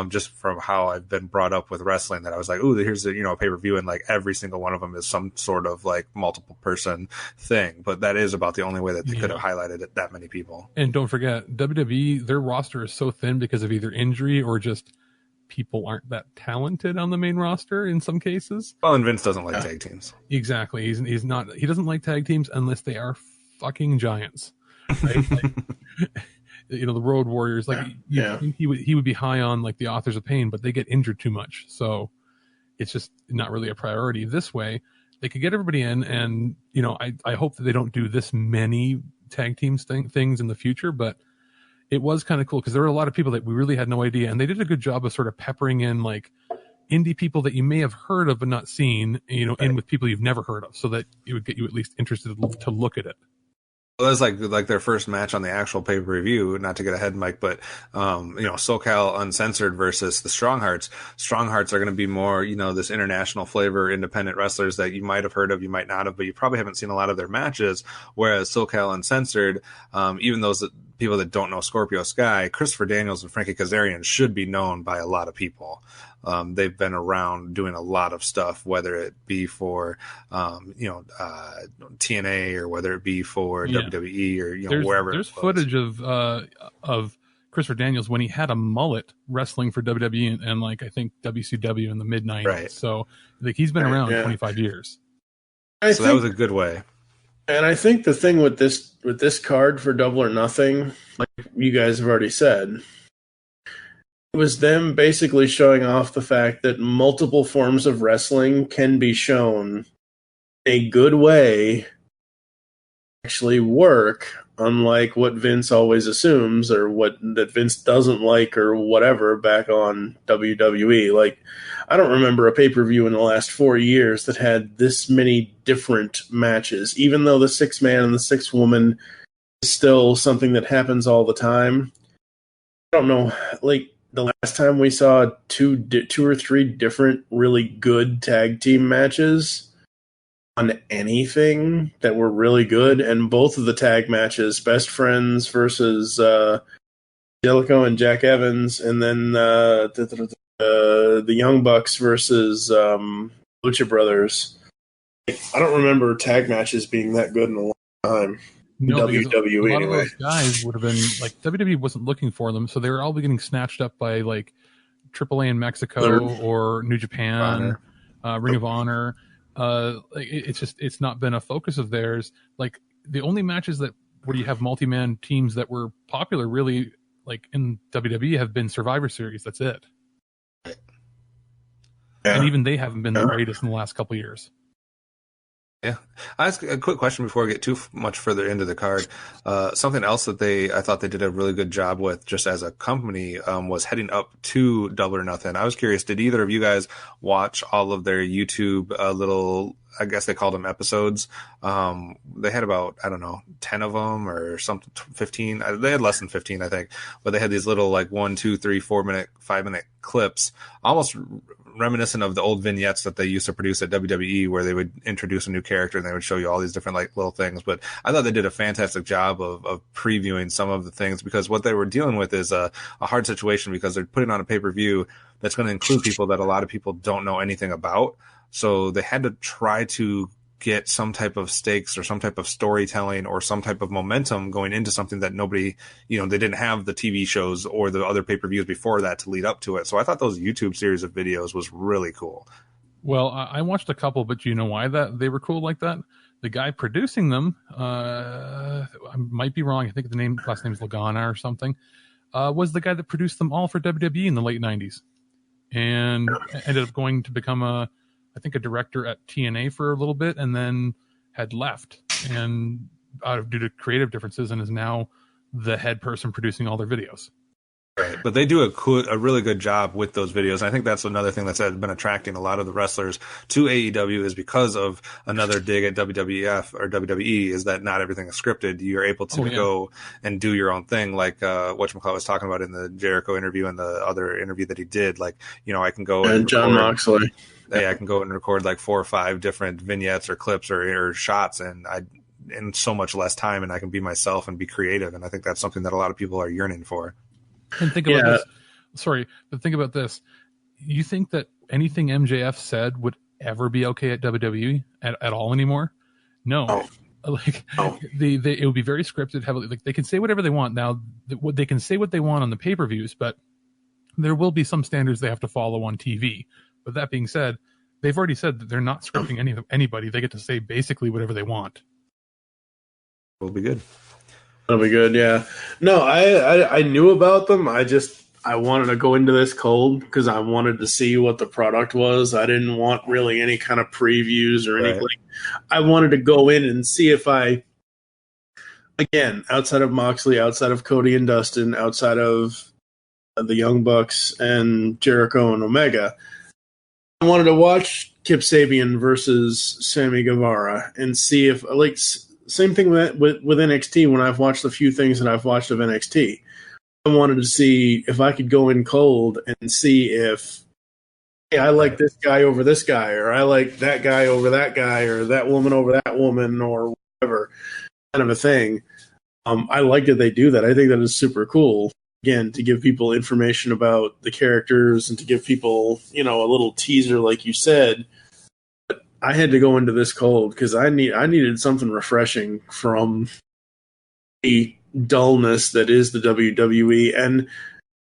just from how I've been brought up with wrestling, that I was like, ooh, here's a pay-per-view, and every single one of them is some sort of multiple person thing. But that is about the only way that they could have highlighted it, that many people. And don't forget, WWE, their roster is so thin because of either injury or just people aren't that talented on the main roster in some cases. Well, and Vince doesn't like tag teams. Exactly. He doesn't like tag teams unless they are fucking giants. Right? The Road Warriors, he would be high on the Authors of Pain, but they get injured too much. So it's just not really a priority. This way, they could get everybody in, and I hope that they don't do this many tag teams things in the future, but it was kind of cool because there were a lot of people that we really had no idea, and they did a good job of sort of peppering in indie people that you may have heard of but not seen, in with people you've never heard of, so that it would get you at least interested to look at it. Well, that's like their first match on the actual pay-per-view, not to get ahead, Mike, but, SoCal Uncensored versus the Strong Hearts. Strong Hearts are going to be more, this international flavor, independent wrestlers that you might have heard of, you might not have, but you probably haven't seen a lot of their matches. Whereas SoCal Uncensored, even those people that don't know Scorpio Sky, Christopher Daniels and Frankie Kazarian should be known by a lot of people. They've been around doing a lot of stuff, whether it be for, TNA or whether it be for WWE or, wherever. There's footage of Christopher Daniels when he had a mullet wrestling for WWE and I think WCW in the mid-90s. Right. So he's been around 25 years. That was a good way. And I think the thing with this card for Double or Nothing, like you guys have already said, it was them basically showing off the fact that multiple forms of wrestling can be shown a good way, actually work, unlike what Vince always assumes or that Vince doesn't like or whatever back on WWE. I don't remember a pay-per-view in the last 4 years that had this many different matches, even though the 6-man and the 6-woman is still something that happens all the time. I don't know, the last time we saw two or three different really good tag team matches on anything that were really good, and both of the tag matches, Best Friends versus Jellicoe and Jack Evans, and then the Young Bucks versus Lucha Brothers. I don't remember tag matches being that good in a long time. No, WWE, a lot of those guys would have been WWE wasn't looking for them, so they were all getting snatched up by AAA in Mexico or New Japan, Ring of Honor. It's not been a focus of theirs. The only matches where you have multi-man teams that were popular really in WWE have been Survivor Series. That's it. Yeah. And even they haven't been the greatest in the last couple of years. Yeah. I'll ask a quick question before we get too much further into the card. Something else that I thought they did a really good job with just as a company was heading up to Double or Nothing. I was curious, did either of you guys watch all of their YouTube little, I guess they called them episodes? They had about, 10 of them or something, 15. They had less than 15, I think. But they had these little 1, 2, 3, 4 minute, 5 minute clips, almost reminiscent of the old vignettes that they used to produce at WWE, where they would introduce a new character and they would show you all these different like little things. But I thought they did a fantastic job of previewing some of the things, because what they were dealing with is a hard situation, because they're putting on a pay-per-view that's going to include people that a lot of people don't know anything about. So they had to try to get some type of stakes or some type of storytelling or some type of momentum going into something that nobody, they didn't have the TV shows or the other pay-per-views before that to lead up to it. So I thought those YouTube series of videos was really cool. Well, I watched a couple, but do you know why that they were cool like that? The guy producing them, I might be wrong, I think the last name is Lagana or something, was the guy that produced them all for WWE in the late 90s. And ended up going to become a director at TNA for a little bit, and then had left and due to creative differences, and is now the head person producing all their videos. Right. But they do a really good job with those videos. And I think that's another thing that's been attracting a lot of the wrestlers to AEW, is because of another dig at WWF or WWE, is that not everything is scripted. You're able to go and do your own thing, like whatchamacallit was talking about in the Jericho interview and the other interview that he did. Like, I can go and John Moxley. Hey, I can go and record like 4 or 5 different vignettes or clips or shots, and in so much less time, and I can be myself and be creative. And I think that's something that a lot of people are yearning for. And think about this. Sorry, but think about this. You think that anything MJF said would ever be okay at WWE at all anymore? No. It would be very scripted, heavily. Like, they can say whatever they want. Now, they can say what they want on the pay-per-views, but there will be some standards they have to follow on TV. But that being said, they've already said that they're not scripting anybody. They get to say basically whatever they want. Will be good. That'll be good, yeah. No, I knew about them. I wanted to go into this cold because I wanted to see what the product was. I didn't want really any kind of previews or anything. Right. I wanted to go in and see if again, outside of Moxley, outside of Cody and Dustin, outside of the Young Bucks and Jericho and Omega, I wanted to watch Kip Sabian versus Sammy Guevara and see if, same thing with NXT. When I've watched the few things that I've watched of NXT, I wanted to see if I could go in cold and see if, hey, I like this guy over this guy, or I like that guy over that guy, or that woman over that woman, or whatever kind of a thing. I like that they do that. I think that is super cool. Again, to give people information about the characters and to give people, a little teaser, like you said. I had to go into this cold because I needed something refreshing from the dullness that is the WWE. And,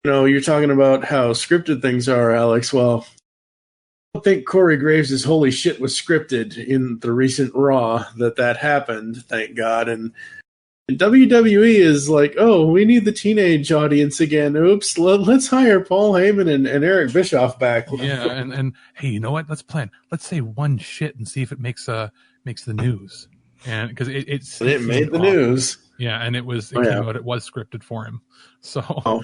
you're talking about how scripted things are, Alex. Well, I don't think Corey Graves' holy shit was scripted in the recent Raw that happened, thank God. And WWE is like, oh, we need the teenage audience again. Oops, let's hire Paul Heyman and Eric Bischoff back. Yeah, and hey, you know what? Let's plan. Let's say one shit and see if it makes the news. And because it made the news. Yeah, and it was scripted for him. So.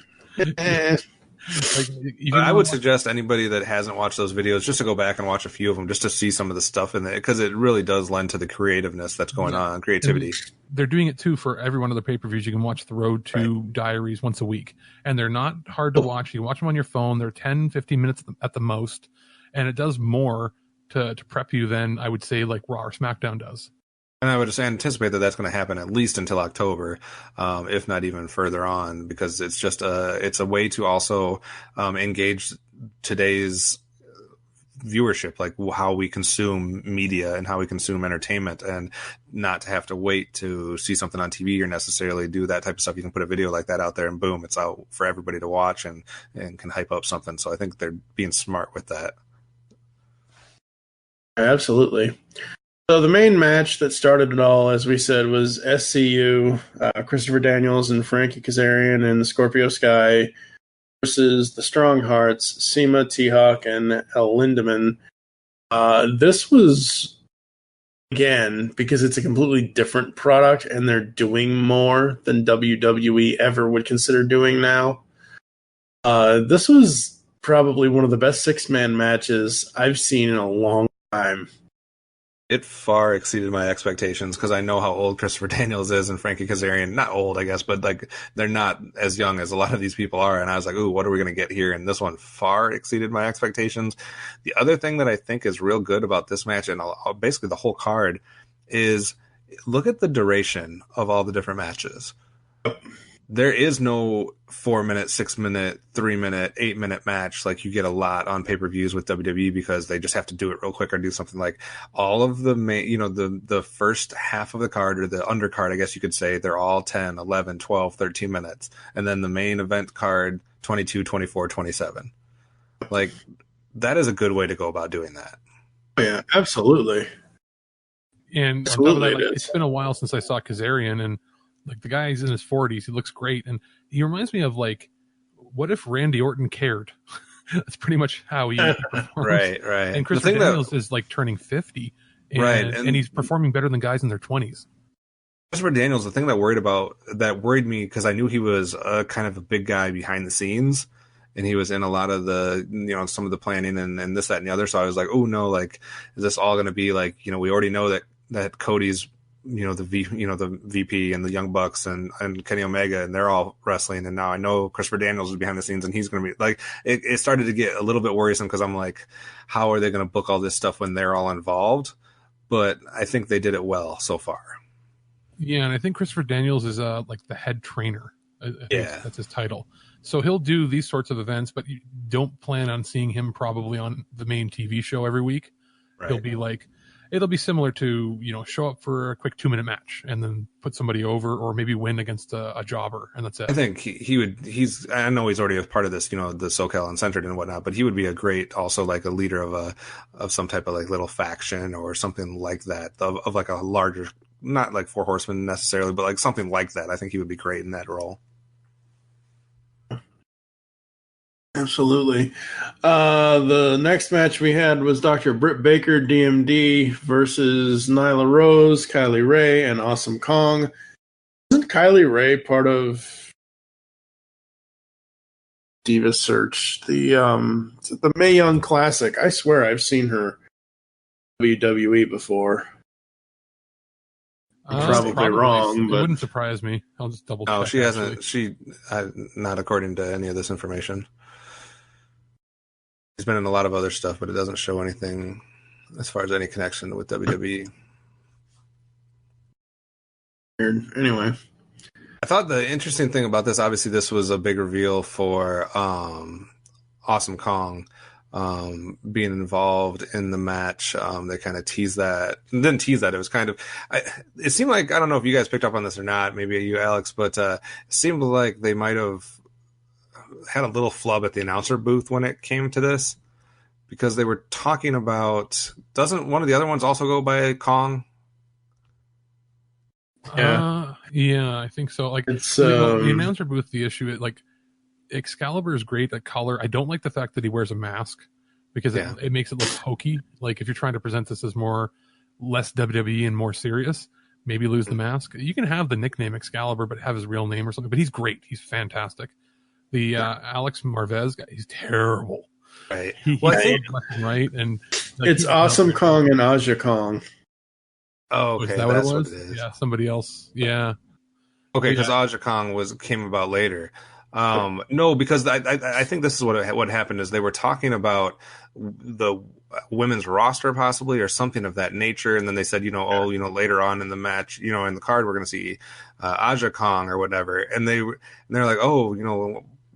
I would suggest anybody that hasn't watched those videos just to go back and watch a few of them just to see some of the stuff in there, because it really does lend to the creativeness that's going on, creativity. They're doing it too for every one of the pay-per-views. You can watch the Road to Diaries once a week, and they're not hard to watch. You can watch them on your phone. They're 10, 15 minutes at the most, and it does more to prep you than I would say like Raw or SmackDown does. And I would anticipate that that's going to happen at least until October, if not even further on, because it's just it's a way to also engage today's viewership, like how we consume media and how we consume entertainment, and not to have to wait to see something on TV or necessarily do that type of stuff. You can put a video like that out there and boom, it's out for everybody to watch and can hype up something. So I think they're being smart with that. Absolutely. So the main match that started it all, as we said, was SCU, Christopher Daniels and Frankie Kazarian and Scorpio Sky versus the Strong Hearts, Seema, T-Hawk, and El Lindemann. This was, again, because it's a completely different product and they're doing more than WWE ever would consider doing now. This was probably one of the best six-man matches I've seen in a long time. It far exceeded my expectations because I know how old Christopher Daniels is and Frankie Kazarian. Not old, I guess, but like they're not as young as a lot of these people are. And I was like, ooh, what are we going to get here? And this one far exceeded my expectations. The other thing that I think is real good about this match and basically the whole card is look at the duration of all the different matches. There is no 4-minute, 6-minute, 3-minute, 8-minute match like you get a lot on pay-per-views with WWE because they just have to do it real quick or do something like all of the main, the first half of the card or the undercard, I guess you could say, they're all 10, 11, 12, 13 minutes. And then the main event card, 22, 24, 27. Like, that is a good way to go about doing that. Yeah, absolutely. And Absolutely on top of that, it's been a while since I saw Kazarian, and like the guy's in his 40s, he looks great, and he reminds me of like, what if Randy Orton cared? That's pretty much how he performs. Right. And Christopher Daniels is like turning 50, and he's performing better than guys in their 20s. Christopher Daniels, the thing that worried me because I knew he was kind of a big guy behind the scenes. And he was in a lot of the, some of the planning and this, that, and the other. So I was like, oh no, like, is this all going to be like, we already know that Cody's, the VP and the Young Bucks and Kenny Omega, and they're all wrestling. And now I know Christopher Daniels is behind the scenes and he's going to be like, it started to get a little bit worrisome because I'm like, how are they going to book all this stuff when they're all involved? But I think they did it well so far. Yeah. And I think Christopher Daniels is like the head trainer. I think that's his title. So he'll do these sorts of events, but you don't plan on seeing him probably on the main TV show every week. Right. He'll be like, it'll be similar to, show up for a quick 2-minute match and then put somebody over or maybe win against a jobber. And that's it. I think I know he's already a part of this, the SoCal Uncensored and whatnot, but he would be a great, also like a leader of some type of like little faction or something like that of like a larger, not like Four Horsemen necessarily, but like something like that. I think he would be great in that role. Absolutely. The next match we had was Dr. Britt Baker, DMD, versus Nyla Rose, Kylie Ray, and Awesome Kong. Isn't Kylie Ray part of Diva Search? The Mae Young Classic. I swear I've seen her WWE before. I'm probably wrong, but it wouldn't surprise me. I'll just double check. Oh, she hasn't. Not according to any of this information. He's been in a lot of other stuff, but it doesn't show anything as far as any connection with WWE. Anyway. I thought the interesting thing about this, obviously this was a big reveal for Awesome Kong being involved in the match. They kind of teased that. And didn't tease that. It was kind of... it seemed like, I don't know if you guys picked up on this or not, maybe you, Alex, but it seemed like they might have had a little flub at the announcer booth when it came to this, because they were talking about, doesn't one of the other ones also go by Kong? Yeah, I think so. Like it's the announcer booth, the issue is like Excalibur is great at color. I don't like the fact that he wears a mask because it makes it look hokey. Like if you're trying to present this as less WWE and more serious, maybe lose the mask. You can have the nickname Excalibur, but have his real name or something. But he's great. He's fantastic. The Alex Marvez guy, he's terrible. Right. I think right, and like, it's Awesome Kong and Aja Kong. Oh, okay. Is that what it was? Yeah, somebody else. Yeah. Okay, because Aja Kong came about later. No, because I think this is what happened is they were talking about the women's roster possibly or something of that nature, and then they said, later on in the match, in the card we're going to see Aja Kong or whatever, and they're like,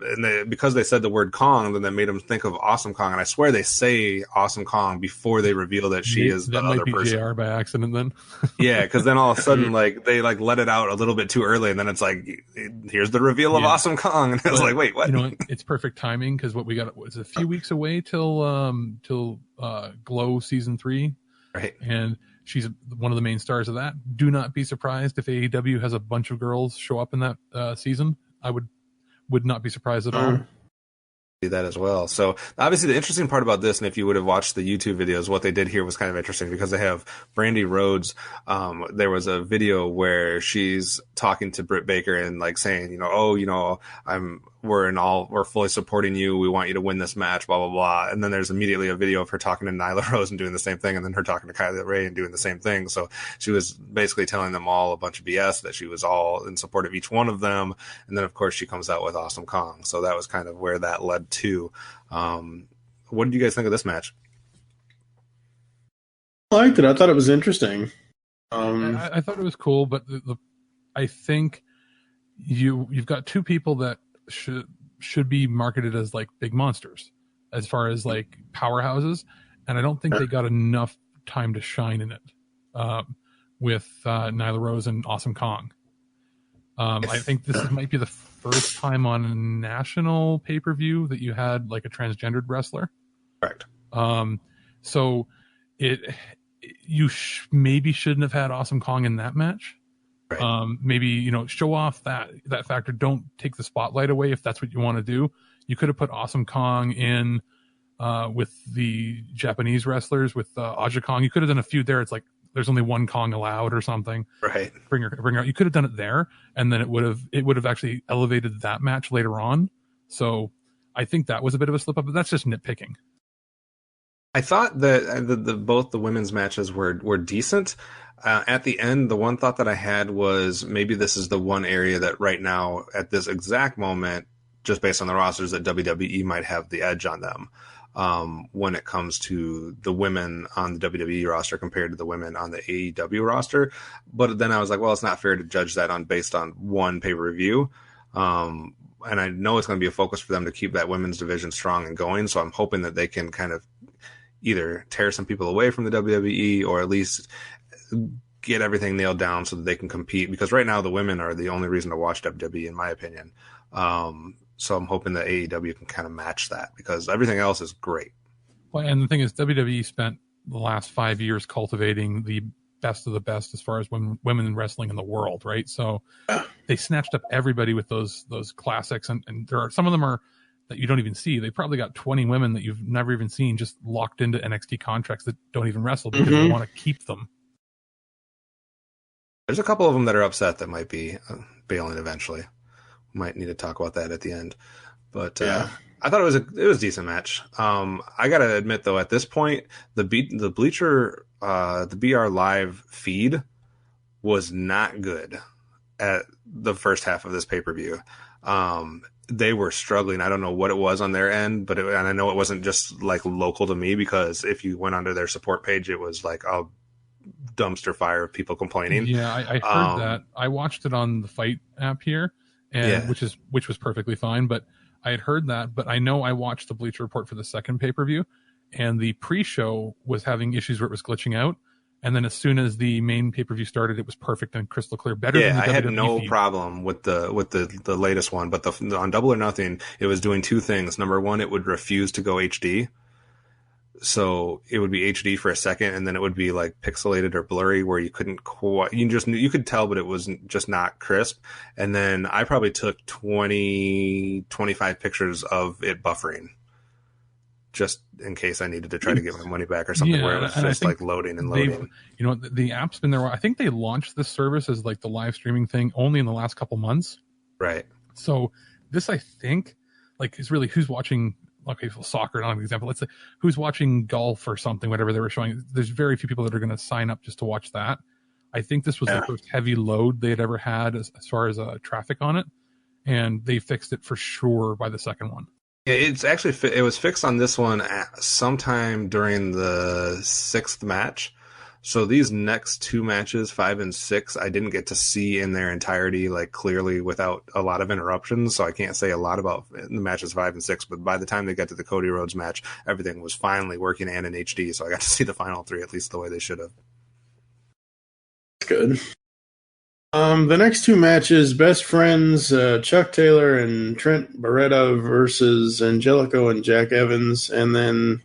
and because they said the word Kong, then that made them think of Awesome Kong, and I swear they say Awesome Kong before they reveal that she is the other person. JR by accident then. Yeah, because then all of a sudden, like they let it out a little bit too early, and then it's like, here's the reveal of Awesome Kong, and it was like, wait, what? It's perfect timing because what we got was a few weeks away till Glow season 3, right? And she's one of the main stars of that. Do not be surprised if AEW has a bunch of girls show up in that season. I would not be surprised at all. that as well. So obviously the interesting part about this, and if you would have watched the YouTube videos, what they did here was kind of interesting because they have Brandy Rhodes. There was a video where she's talking to Britt Baker and like saying, we're fully supporting you. We want you to win this match, blah, blah, blah. And then there's immediately a video of her talking to Nyla Rose and doing the same thing. And then her talking to Kylie Ray and doing the same thing. So she was basically telling them all a bunch of BS, that she was all in support of each one of them. And then of course she comes out with Awesome Kong. So that was kind of where that led to. What did you guys think of this match? I liked it. I thought it was interesting. I thought it was cool, but I think you've got two people that should be marketed as like big monsters as far as like powerhouses, and I don't think they got enough time to shine in it with Nyla Rose and Awesome Kong. I think this might be the first time on a national pay-per-view that you had like a transgendered wrestler. Correct. So you maybe shouldn't have had Awesome Kong in that match. Right. Maybe, show off that factor. Don't take the spotlight away if that's what you want to do. You could have put Awesome Kong in with the Japanese wrestlers, with Aja Kong. You could have done a feud there. It's like there's only one Kong allowed or something. Right. Bring her. You could have done it there, and then it would have actually elevated that match later on. So I think that was a bit of a slip up, but that's just nitpicking. I thought that both the women's matches were decent. At the end, the one thought that I had was maybe this is the one area that right now, at this exact moment, just based on the rosters, that WWE might have the edge on them when it comes to the women on the WWE roster compared to the women on the AEW roster. But then I was like, well, it's not fair to judge that based on one pay-per-view. And I know it's going to be a focus for them to keep that women's division strong and going. So I'm hoping that they can kind of either tear some people away from the WWE or at least get everything nailed down so that they can compete, because right now the women are the only reason to watch WWE, in my opinion. So I'm hoping that AEW can kind of match that, because everything else is great. Well, and the thing is, WWE spent the last 5 years cultivating the best of the best as far as women in wrestling in the world, right? So they snatched up everybody with those classics, and there are some of them are that you don't even see. They probably got 20 women that you've never even seen just locked into NXT contracts that don't even wrestle because they want to keep them. There's a couple of them that are upset that might be bailing eventually. We might need to talk about that at the end. But I thought it was a decent match. I got to admit, though, at this point, the Bleacher, the BR Live feed was not good at the first half of this pay-per-view. They were struggling. I don't know what it was on their end, and I know it wasn't just like local to me, because if you went onto their support page, it was like a dumpster fire of people complaining. Yeah, I heard that. I watched it on the Fight app here, and which was perfectly fine. But I had heard that. But I know I watched the Bleacher Report for the second pay-per-view, and the pre-show was having issues where it was glitching out. And then as soon as the main pay-per-view started, it was perfect and crystal clear. Better than the WWE. I had no problem with the latest one, but on Double or Nothing, it was doing two things. Number one, it would refuse to go HD. So it would be HD for a second, and then it would be like pixelated or blurry, where you couldn't quite, you could tell, but it was just not crisp. And then I probably took 20, 25 pictures of it buffering, just in case I needed to try to get my money back or something, where it was just like loading and loading. The app's been there. I think they launched this service as like the live streaming thing only in the last couple months. Right. So this, I think, like, is really who's watching. Okay, soccer, not an example. Let's say who's watching golf or something, whatever they were showing. There's very few people that are going to sign up just to watch that. I think this was the first heavy load they had ever had as far as traffic on it, and they fixed it for sure by the second one. Yeah, it's actually it was fixed on this one sometime during the 6th match. So these next two matches, 5 and 6, I didn't get to see in their entirety, like clearly without a lot of interruptions. So I can't say a lot about the matches 5 and 6. But by the time they got to the Cody Rhodes match, everything was finally working and in HD. So I got to see the final 3 at least the way they should have. Good. The next two matches, Best Friends, Chuck Taylor and Trent Beretta versus Angelico and Jack Evans, and then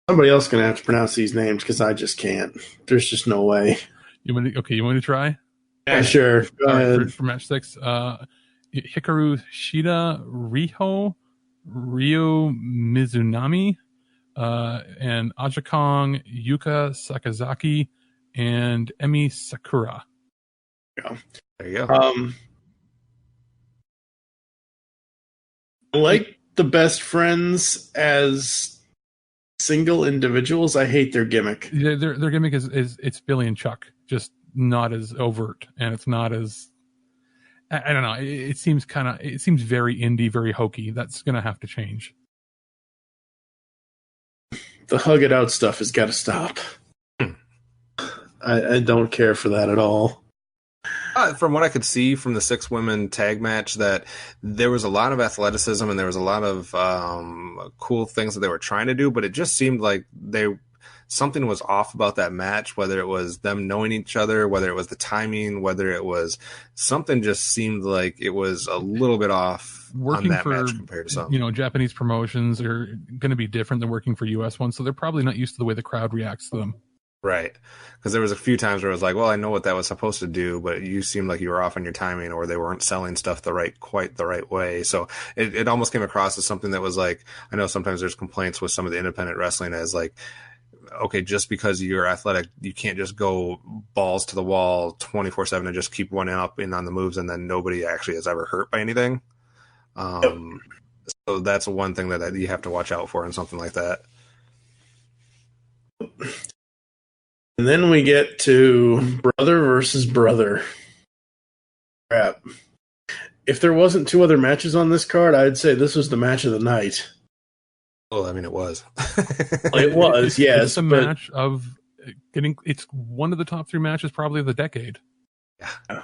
somebody else going to have to pronounce these names because I just can't. There's just no way. You want to try? Yeah, sure. Go ahead. For match 6, Hikaru Shida, Riho Ryo Mizunami, and Aja Kong, Yuka Sakazaki, and Emi Sakura. Yeah. There you go. I like the Best Friends as single individuals. I hate their gimmick. Their gimmick is it's Billy and Chuck, just not as overt, and it's not as, I don't know. It seems very indie, very hokey. That's going to have to change. The hug it out stuff has got to stop. I don't care for that at all. From what I could see from the 6 women tag match, that there was a lot of athleticism and there was a lot of cool things that they were trying to do, but it just seemed like something was off about that match, whether it was them knowing each other, whether it was the timing, whether it was something just seemed like it was a little bit off working on that for, match compared to something. Japanese promotions are going to be different than working for US ones, so they're probably not used to the way the crowd reacts to them. Right. Because there was a few times where it was like, well, I know what that was supposed to do, but you seemed like you were off on your timing, or they weren't selling stuff quite the right way. So it almost came across as something that was like, I know sometimes there's complaints with some of the independent wrestling as like, okay, just because you're athletic, you can't just go balls to the wall 24/7 and just keep running up in on the moves, and then nobody actually is ever hurt by anything. So that's one thing that you have to watch out for in something like that. And then we get to brother versus brother. Crap. If there wasn't 2 other matches on this card, I'd say this was the match of the night. Well, I mean, it was. It was, yes. It's a match of it's one of the top 3 matches probably of the decade. Yeah.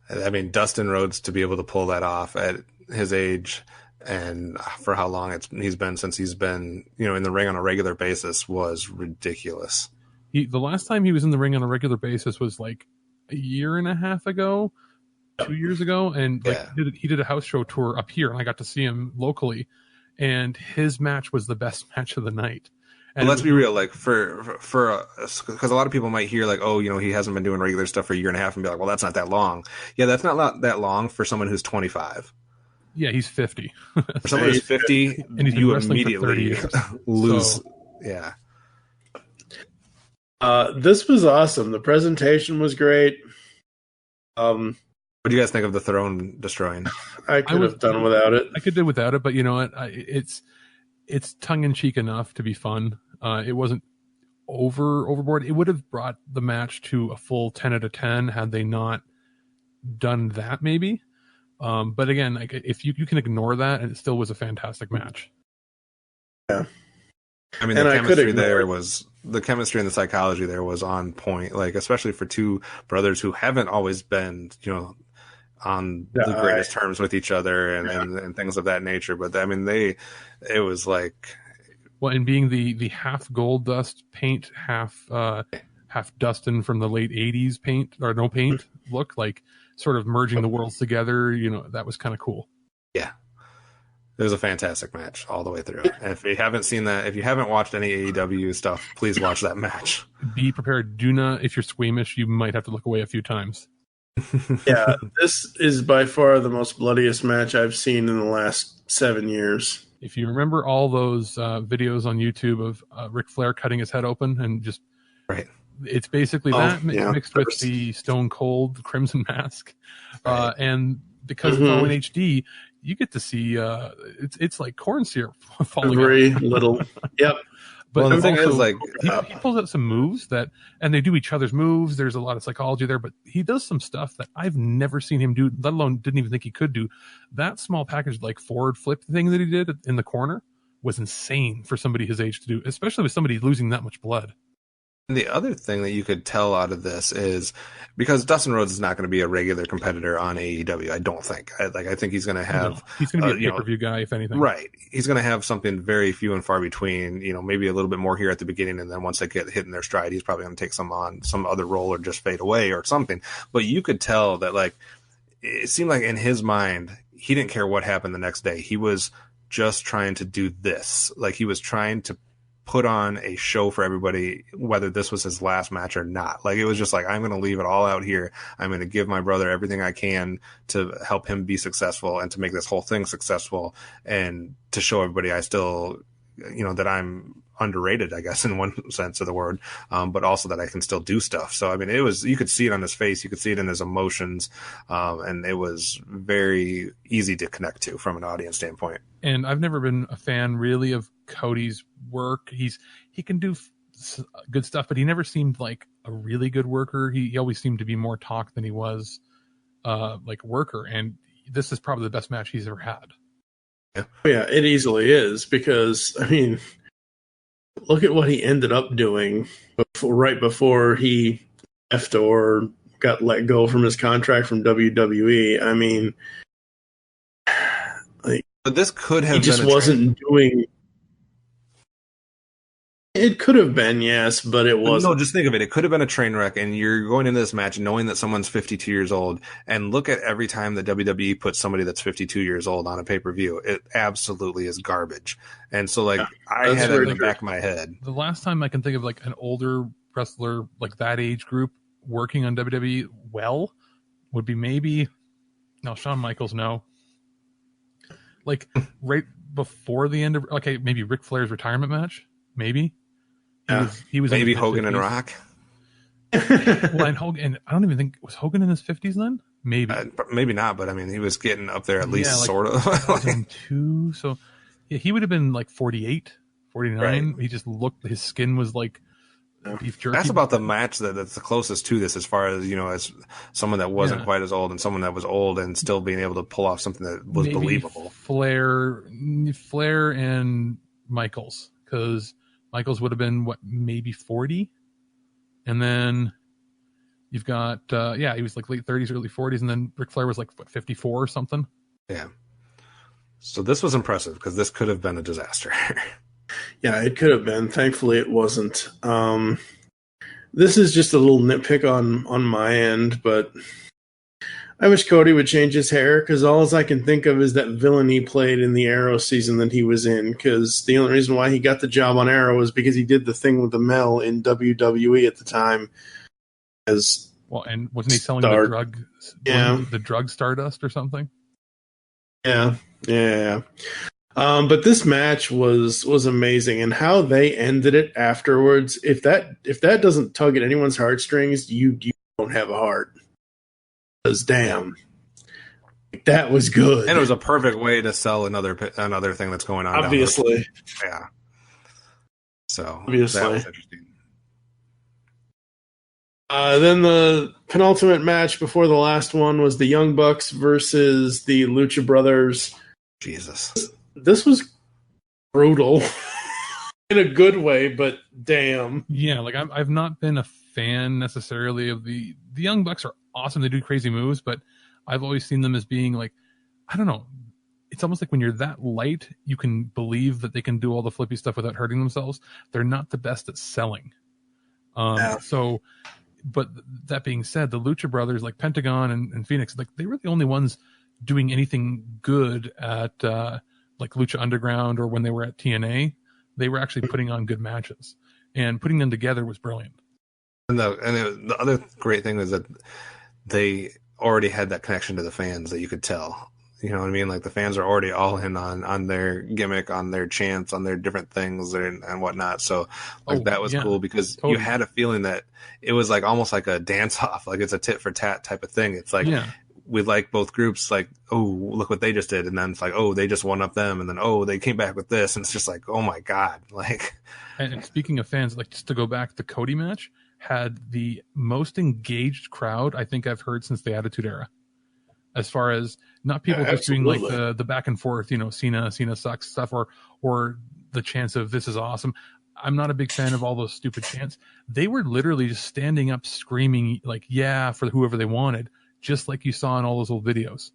I mean, Dustin Rhodes, to be able to pull that off at his age and for how long he's been since he's been, in the ring on a regular basis, was ridiculous. The last time he was in the ring on a regular basis was like a year and a half ago, 2 years ago, and he did a house show tour up here, and I got to see him locally, and his match was the best match of the night. And let's be real, like because a lot of people might hear like, oh, he hasn't been doing regular stuff for a year and a half, and be like, well, that's not that long. Yeah, that's not that long for someone who's 25. Yeah, he's 50. For someone who's 50, and he's been wrestling for 30 immediately years. lose. So, yeah. This was awesome. The presentation was great. What do you guys think of the throne destroying? I could have done without it. I could do without it, but you know what? It's tongue in cheek enough to be fun. It wasn't overboard. It would have brought the match to a full 10 out of 10 had they not done that, maybe. But again, like if you can ignore that, and it still was a fantastic match. Yeah. I mean, the chemistry and the psychology there was on point, like especially for 2 brothers who haven't always been, on the greatest terms with each other and things of that nature. But I mean, it was like, well, and being the half Gold Dust paint, half Dustin from the late 80s paint or no paint look, like sort of merging the worlds together, that was kind of cool. Yeah. It was a fantastic match all the way through. And if you haven't seen that, if you haven't watched any AEW stuff, please watch that match. Be prepared. Do not, if you're squeamish, you might have to look away a few times. Yeah, this is by far the most bloodiest match I've seen in the last 7 years. If you remember all those videos on YouTube of Ric Flair cutting his head open and just... Right. It's basically mixed with the Stone Cold Crimson Mask. Right. And because it's all in HD... you get to see it's like corn syrup falling very out. Little. Yep. But the thing is, like, he pulls out some moves and they do each other's moves. There's a lot of psychology there, but he does some stuff that I've never seen him do, let alone didn't even think he could do. That small package, like forward flip thing that he did in the corner, was insane for somebody his age to do, especially with somebody losing that much blood. And the other thing that you could tell out of this is because Dustin Rhodes is not going to be a regular competitor on AEW, I don't think. I think he's going to have... he's going to be a pay-per-view guy, if anything. Right. He's going to have something very few and far between, maybe a little bit more here at the beginning, and then once they get hit in their stride, he's probably going to take some other role or just fade away or something. But you could tell that, like, it seemed like in his mind, he didn't care what happened the next day. He was just trying to do this. Like, he was trying to put on a show for everybody, whether this was his last match or not. Like, it was just like, I'm going to leave it all out here. I'm going to give my brother everything I can to help him be successful and to make this whole thing successful, and to show everybody I still, that I'm underrated, I guess, in one sense of the word, but also that I can still do stuff. So, I mean, you could see it on his face, you could see it in his emotions, and it was very easy to connect to from an audience standpoint. And I've never been a fan really of Cody's work. He can do good stuff, but he never seemed like a really good worker. He always seemed to be more talk than he was like worker. And this is probably the best match he's ever had. Yeah, it easily is, because, I mean, look at what he ended up doing right before he left or got let go from his contract from WWE. I mean, but this could have he just wasn't doing. It could have been, yes, but it wasn't. No, just think of it. It could have been a train wreck, and you're going into this match knowing that someone's 52 years old, and look at every time the WWE puts somebody that's 52 years old on a pay-per-view. It absolutely is garbage. And so, like, I had it in the back of my head. The last time I can think of, like, an older wrestler, like that age group, working on WWE well would be maybe, no, Shawn Michaels, no. Like, right before the end of, okay, maybe Ric Flair's retirement match, maybe. He was maybe Hogan 50s. And Rock. Well, and Hogan, I don't even think, was Hogan in his 50s then? Maybe. Maybe not, but I mean, he was getting up there at least, like, sort of. 2002, so yeah, he would have been like 48, 49. Right. He just looked, his skin was like beef jerky. That's about the match that's the closest to this, as far as, as someone that wasn't quite as old and someone that was old and still being able to pull off something that was maybe believable. Flair and Michaels, because Michaels would have been, maybe 40? And then you've got, he was like late 30s, early 40s, and then Ric Flair was like, 54 or something? Yeah. So this was impressive, because this could have been a disaster. Yeah, it could have been. Thankfully, it wasn't. This is just a little nitpick on my end, but I wish Cody would change his hair, because all I can think of is that villain he played in the Arrow season that he was in, because the only reason why he got the job on Arrow was because he did the thing with the Mel in WWE at the time. And wasn't he selling the drug? Yeah, the drug Stardust or something. Yeah. But this match was amazing, and how they ended it afterwards. If that doesn't tug at anyone's heartstrings, you don't have a heart. Because damn, that was good, and it was a perfect way to sell another thing that's going on. Obviously, yeah. So obviously, that was interesting. Then the penultimate match before the last one was the Young Bucks versus the Lucha Brothers. Jesus, this was brutal in a good way, but damn. Yeah, like I've not been a fan necessarily of the Young Bucks. Are awesome. They do crazy moves, but I've always seen them as being like, I don't know. It's almost like when you're that light, you can believe that they can do all the flippy stuff without hurting themselves. They're not the best at selling. So, but that being said, the Lucha Brothers, like Pentagon and Phoenix, like they were the only ones doing anything good at like Lucha Underground, or when they were at TNA, they were actually putting on good matches, and putting them together was brilliant. And the other great thing is that they already had that connection to the fans that you could tell. You know what I mean? Like, the fans are already all in on their gimmick, on their chants, on their different things and whatnot. So that was cool, because you had a feeling that it was like almost like a dance off, like it's a tit for tat type of thing. It's like, we like both groups, like, oh, look what they just did. And then it's like, oh, they just one up them. And then, oh, they came back with this. And it's just like, oh my God. Like, and speaking of fans, like, just to go back, the Cody match had the most engaged crowd I think I've heard since the Attitude Era. As far as not people just doing like the back and forth, Cena sucks stuff, or the chants of this is awesome. I'm not a big fan of all those stupid chants. They were literally just standing up screaming like, yeah, for whoever they wanted, just like you saw in all those old videos.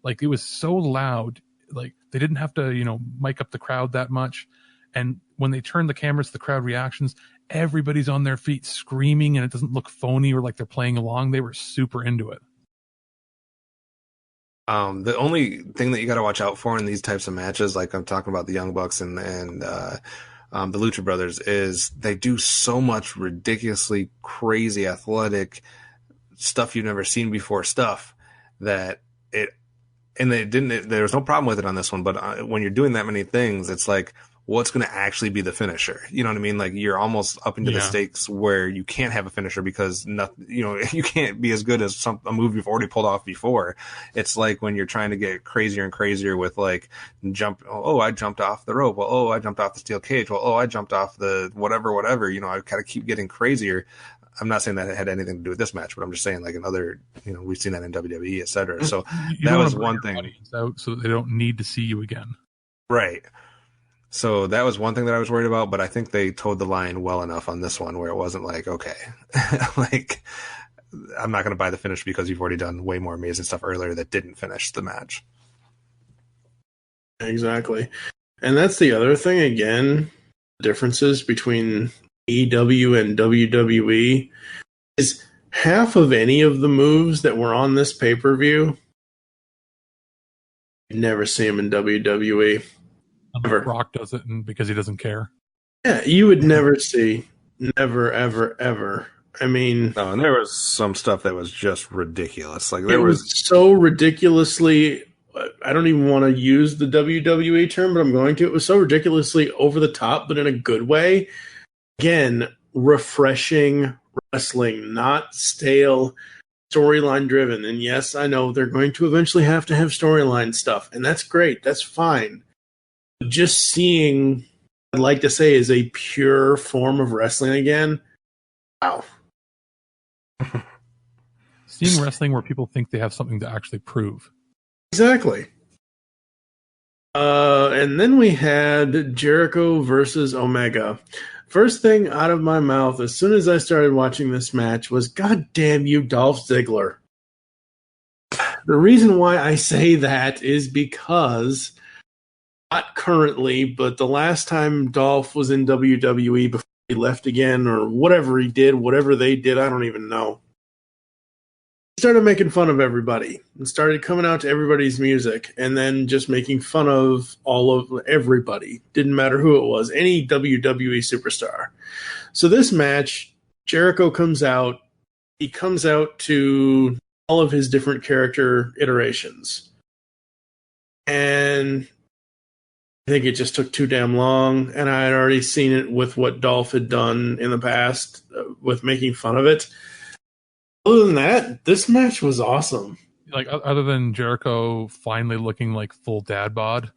Like, it was so loud. Like, they didn't have to, mic up the crowd that much. And when they turn the cameras to the crowd reactions, everybody's on their feet screaming, and it doesn't look phony or like they're playing along. They were super into it. The only thing that you got to watch out for in these types of matches, like I'm talking about the Young Bucks and the Lucha Brothers, is they do so much ridiculously crazy athletic stuff you've never seen before stuff that there was no problem with it on this one, but when you're doing that many things, it's like, what's going to actually be the finisher? You know what I mean? Like, you're almost up into the stakes where you can't have a finisher because you can't be as good as a move you've already pulled off before. It's like when you're trying to get crazier and crazier with like I jumped off the rope. Well, I jumped off the steel cage. Well, I jumped off the whatever. I kind of keep getting crazier. I'm not saying that it had anything to do with this match, but I'm just saying, like, in other, we've seen that in WWE, et cetera. So that was one thing. Out so they don't need to see you again. Right. So that was one thing that I was worried about, but I think they towed the line well enough on this one where it wasn't like, okay, like, I'm not going to buy the finish because you've already done way more amazing stuff earlier that didn't finish the match. Exactly. And that's the other thing, again, differences between AEW and WWE is half of any of the moves that were on this pay-per-view, you never see them in WWE. Brock does it because he doesn't care. Yeah, you would never see. Never, ever, ever. I mean... No, and there was some stuff that was just ridiculous. Like, it was so ridiculously... I don't even want to use the WWE term, but I'm going to. It was so ridiculously over the top, but in a good way. Again, refreshing wrestling, not stale, storyline driven. And yes, I know they're going to eventually have to have storyline stuff, and that's great. That's fine. Just seeing, I'd like to say, is a pure form of wrestling again. Wow. Seeing wrestling where people think they have something to actually prove. Exactly. And then we had Jericho versus Omega. First thing out of my mouth as soon as I started watching this match was, God damn you, Dolph Ziggler. The reason why I say that is because, not currently, but the last time Dolph was in WWE before he left again, or whatever he did, whatever they did, I don't even know. He started making fun of everybody and started coming out to everybody's music and then just making fun of all of everybody. Didn't matter who it was, any WWE superstar. So this match, Jericho comes out. He comes out to all of his different character iterations. And I think it just took too damn long. And I had already seen it with what Dolph had done in the past with making fun of it. Other than that, this match was awesome. Like, other than Jericho finally looking like full dad bod.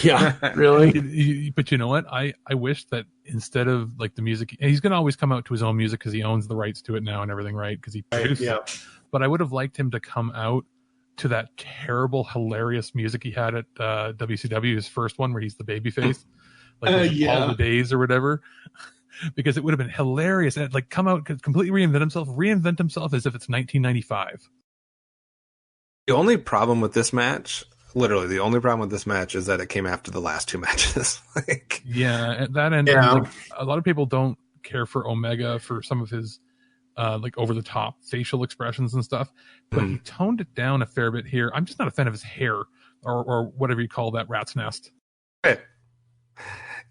Yeah, really? But you know what? I wish that instead of like the music, he's going to always come out to his own music because he owns the rights to it now and everything, right? Because he produced it. But I would have liked him to come out to that terrible, hilarious music he had at WCW, his first one where he's the babyface. Like All the Days or whatever. Because it would have been hilarious and like come out, completely reinvent himself as if it's 1995. The only problem with this match, literally the only problem with this match, is that it came after the last two matches. Like, yeah, at that end, like, a lot of people don't care for Omega for some of his like over the top facial expressions and stuff, but he toned it down a fair bit here. I'm just not a fan of his hair or whatever you call that rat's nest. Right.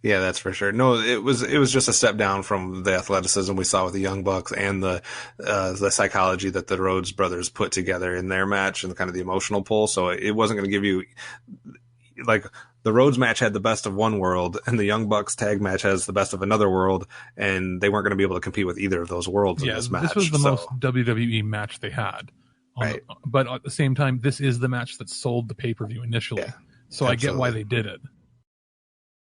Yeah, that's for sure. No, it was just a step down from the athleticism we saw with the Young Bucks and the psychology that the Rhodes brothers put together in their match and kind of the emotional pull. So it wasn't going to give you, like, the Rhodes match had the best of one world and the Young Bucks tag match has the best of another world, and they weren't going to be able to compete with either of those worlds in this match. This was the most WWE match they had. Right. But at the same time, this is the match that sold the pay-per-view initially. Yeah, so absolutely. I get why they did it.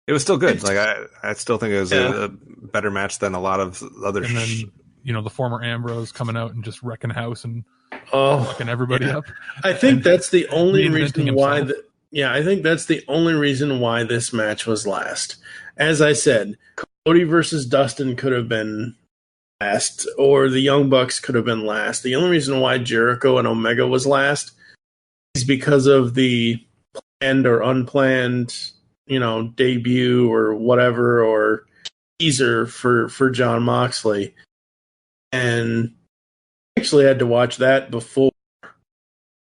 It was still good. Like I still think it was a better match than a lot of other. And then the former Ambrose coming out and just wrecking house and fucking everybody up. I think that's the only reason why. I think that's the only reason why this match was last. As I said, Cody versus Dustin could have been last, or the Young Bucks could have been last. The only reason why Jericho and Omega was last is because of the planned or unplanned, debut or whatever, or teaser for Jon Moxley. And I actually had to watch that before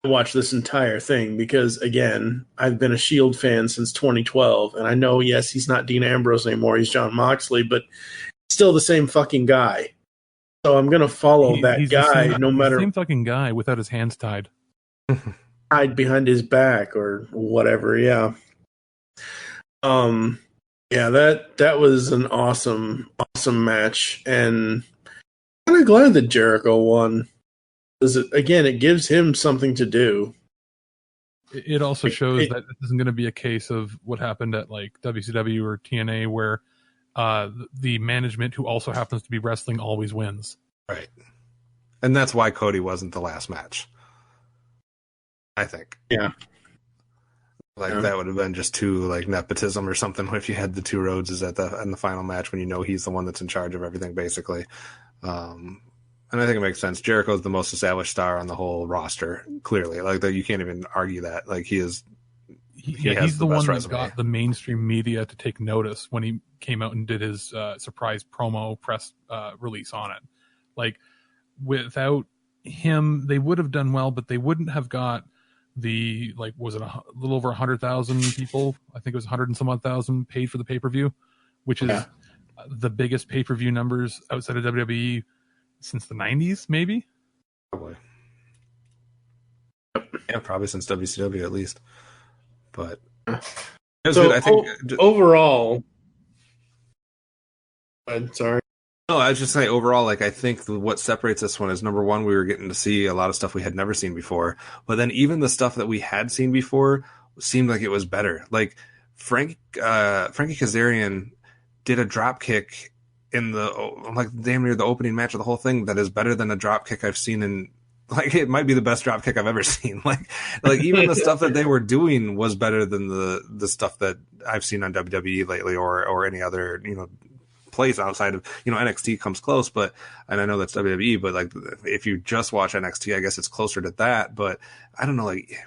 watch this entire thing because, again, I've been a Shield fan since 2012, and I know, yes, he's not Dean Ambrose anymore, he's Jon Moxley, but still the same fucking guy. So I'm gonna follow that guy no matter. The same fucking guy without his hands tied. Tied behind his back or whatever. Yeah. Yeah, that was an awesome match, and I'm kind of glad that Jericho won. Because it gives him something to do. It also shows that this isn't going to be a case of what happened at like WCW or TNA, where the management, who also happens to be wrestling, always wins. Right. And that's why Cody wasn't the last match, I think. Yeah. That would have been just too like nepotism or something if you had the two Rhodeses in the final match when you know he's the one that's in charge of everything, basically. And I think it makes sense. Jericho's the most established star on the whole roster, clearly. Like, you can't even argue that. Like, he's the one that got the mainstream media to take notice when he came out and did his surprise promo press release on it. Like, without him, they would have done well, but they wouldn't have got the, like, was it a little over 100,000 people? I think it was 100 and some odd thousand paid for the pay-per-view, which is the biggest pay-per-view numbers outside of WWE since the 90s, maybe? Probably. Yeah, probably since WCW at least. But it was good. I think overall, I'm sorry. No, I was just saying overall, like, I think what separates this one is, number one, we were getting to see a lot of stuff we had never seen before. But then even the stuff that we had seen before seemed like it was better. Like, Frankie Kazarian did a drop kick in the, like, damn near the opening match of the whole thing that is better than a drop kick I've seen in, like, it might be the best drop kick I've ever seen. Like even the stuff that they were doing was better than the stuff that I've seen on WWE lately or any other, place outside of, NXT comes close, and I know that's WWE, but like, if you just watch NXT, I guess it's closer to that, but I don't know, like,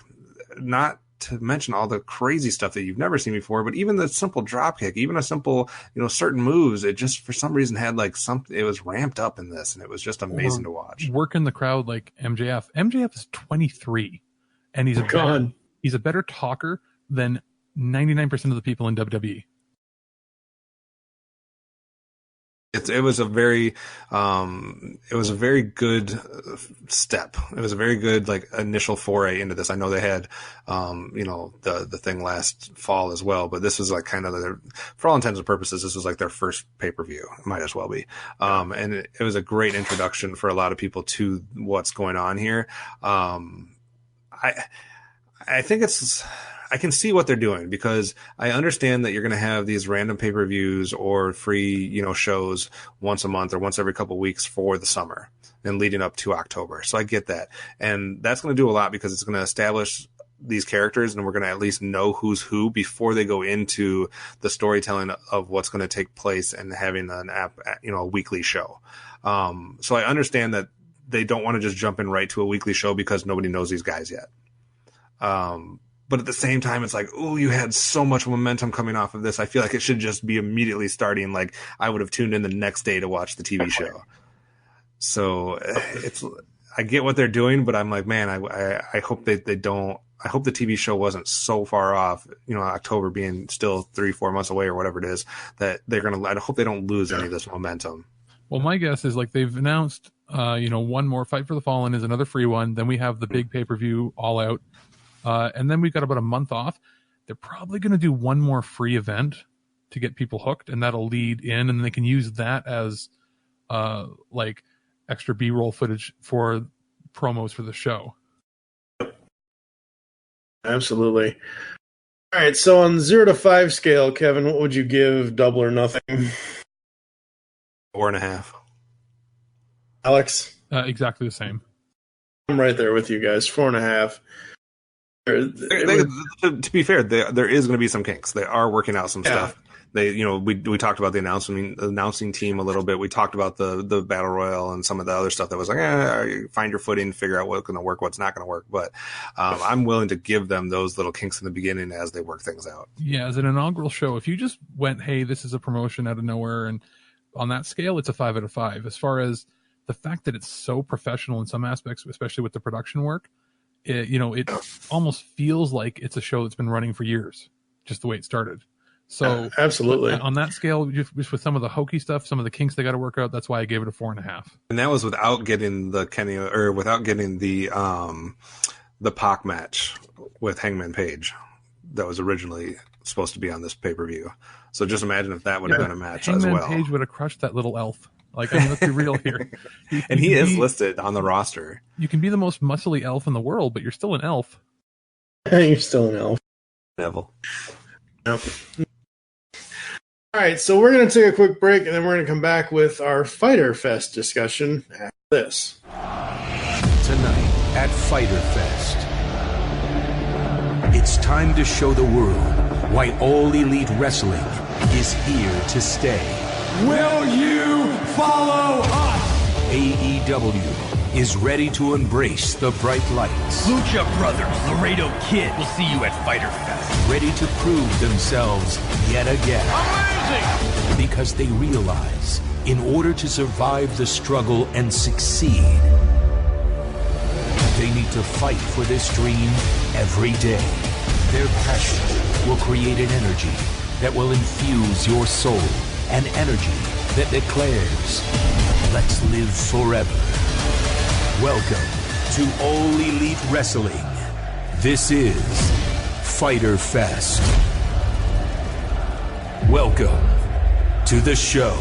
not to mention all the crazy stuff that you've never seen before, but even the simple drop kick, even a simple, certain moves, it just for some reason had like something, it was ramped up in this, and it was just amazing to watch. Working the crowd like MJF. MJF is 23, and he's a better talker than 99% of the people in WWE. It was a very good step. It was a very good, like, initial foray into this. I know they had, the thing last fall as well, but this was like kind of for all intents and purposes, this was like their first pay-per-view. It might as well be. And it was a great introduction for a lot of people to what's going on here. I think I can see what they're doing, because I understand that you're going to have these random pay-per-views or free, shows once a month or once every couple of weeks for the summer and leading up to October. So I get that. And that's going to do a lot, because it's going to establish these characters, and we're going to at least know who's who before they go into the storytelling of what's going to take place and having a weekly show. So I understand that they don't want to just jump in right to a weekly show because nobody knows these guys yet. But at the same time, it's like, oh, you had so much momentum coming off of this. I feel like it should just be immediately starting. Like, I would have tuned in the next day to watch the TV show. So I get what they're doing, but I'm like, man, I hope they don't. I hope the TV show wasn't so far off, October being still 3-4 months away or whatever it is, that I hope they don't lose any of this momentum. Well, my guess is, like, they've announced, one more Fight for the Fallen is another free one. Then we have the big pay-per-view All Out. And then we've got about a month off. They're probably going to do one more free event to get people hooked, and that'll lead in, and they can use that as like extra B-roll footage for promos for the show. Absolutely. All right, so on 0 to 5 scale, Kevin, what would you give Double or Nothing? 4.5. Alex? Exactly the same. I'm right there with you guys. 4.5. To be fair, there is going to be some kinks. They are working out some stuff. They, we talked about the announcing team a little bit. We talked about the battle royal and some of the other stuff that was like, find your footing, figure out what's going to work, what's not going to work. But I'm willing to give them those little kinks in the beginning as they work things out. Yeah, as an inaugural show, if you just went, hey, this is a promotion out of nowhere, and on that scale, it's a 5 out of 5. As far as the fact that it's so professional in some aspects, especially with the production work, it almost feels like it's a show that's been running for years, just the way it started. So absolutely. On that scale, just with some of the hokey stuff, some of the kinks they got to work out, that's why I gave it a 4.5. And that was without getting the the Pac match with Hangman Page that was originally supposed to be on this pay-per-view. So just imagine if that would have been a match Hangman as well. Page would have crushed that little elf. Like, I mean, let's be real here. And he is listed on the roster. You can be the most muscly elf in the world, but you're still an elf. You're still an elf. Neville. Yep. All right, so we're going to take a quick break, and then we're going to come back with our Fyter Fest discussion after this. Tonight at Fyter Fest, it's time to show the world why All Elite Wrestling is here to stay. Will you follow us? AEW is ready to embrace the bright lights. Lucha Brothers, Laredo Kid. We'll see you at Fyter Fest. Ready to prove themselves yet again. Amazing! Because they realize, in order to survive the struggle and succeed, they need to fight for this dream every day. Their passion will create an energy that will infuse your soul, an energy that declares, let's live forever. Welcome to All Elite Wrestling. This is Fyter Fest. Welcome to the show.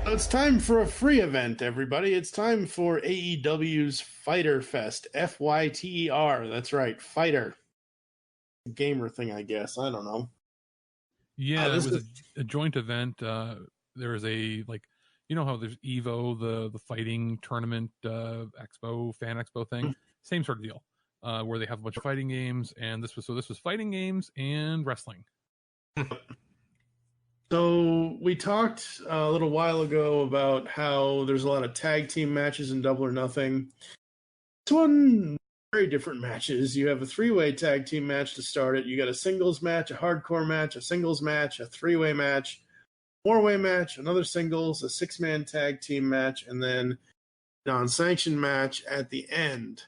It's time for a free event, everybody. It's time for AEW's Fyter Fest. Fyter. That's right, Fyter. Gamer thing, I guess. I don't know. Yeah, it was a joint event. There was a, like, you know how there's Evo, the fighting tournament expo, fan expo thing? Same sort of deal, where they have a bunch of fighting games, and this was fighting games and wrestling. So we talked a little while ago about how there's a lot of tag team matches in Double or Nothing. This one, very different matches. You have a three-way tag team match to start it. You got a singles match, a hardcore match, a singles match, a three-way match, four-way match, another singles, a six-man tag team match, and then non-sanctioned match at the end.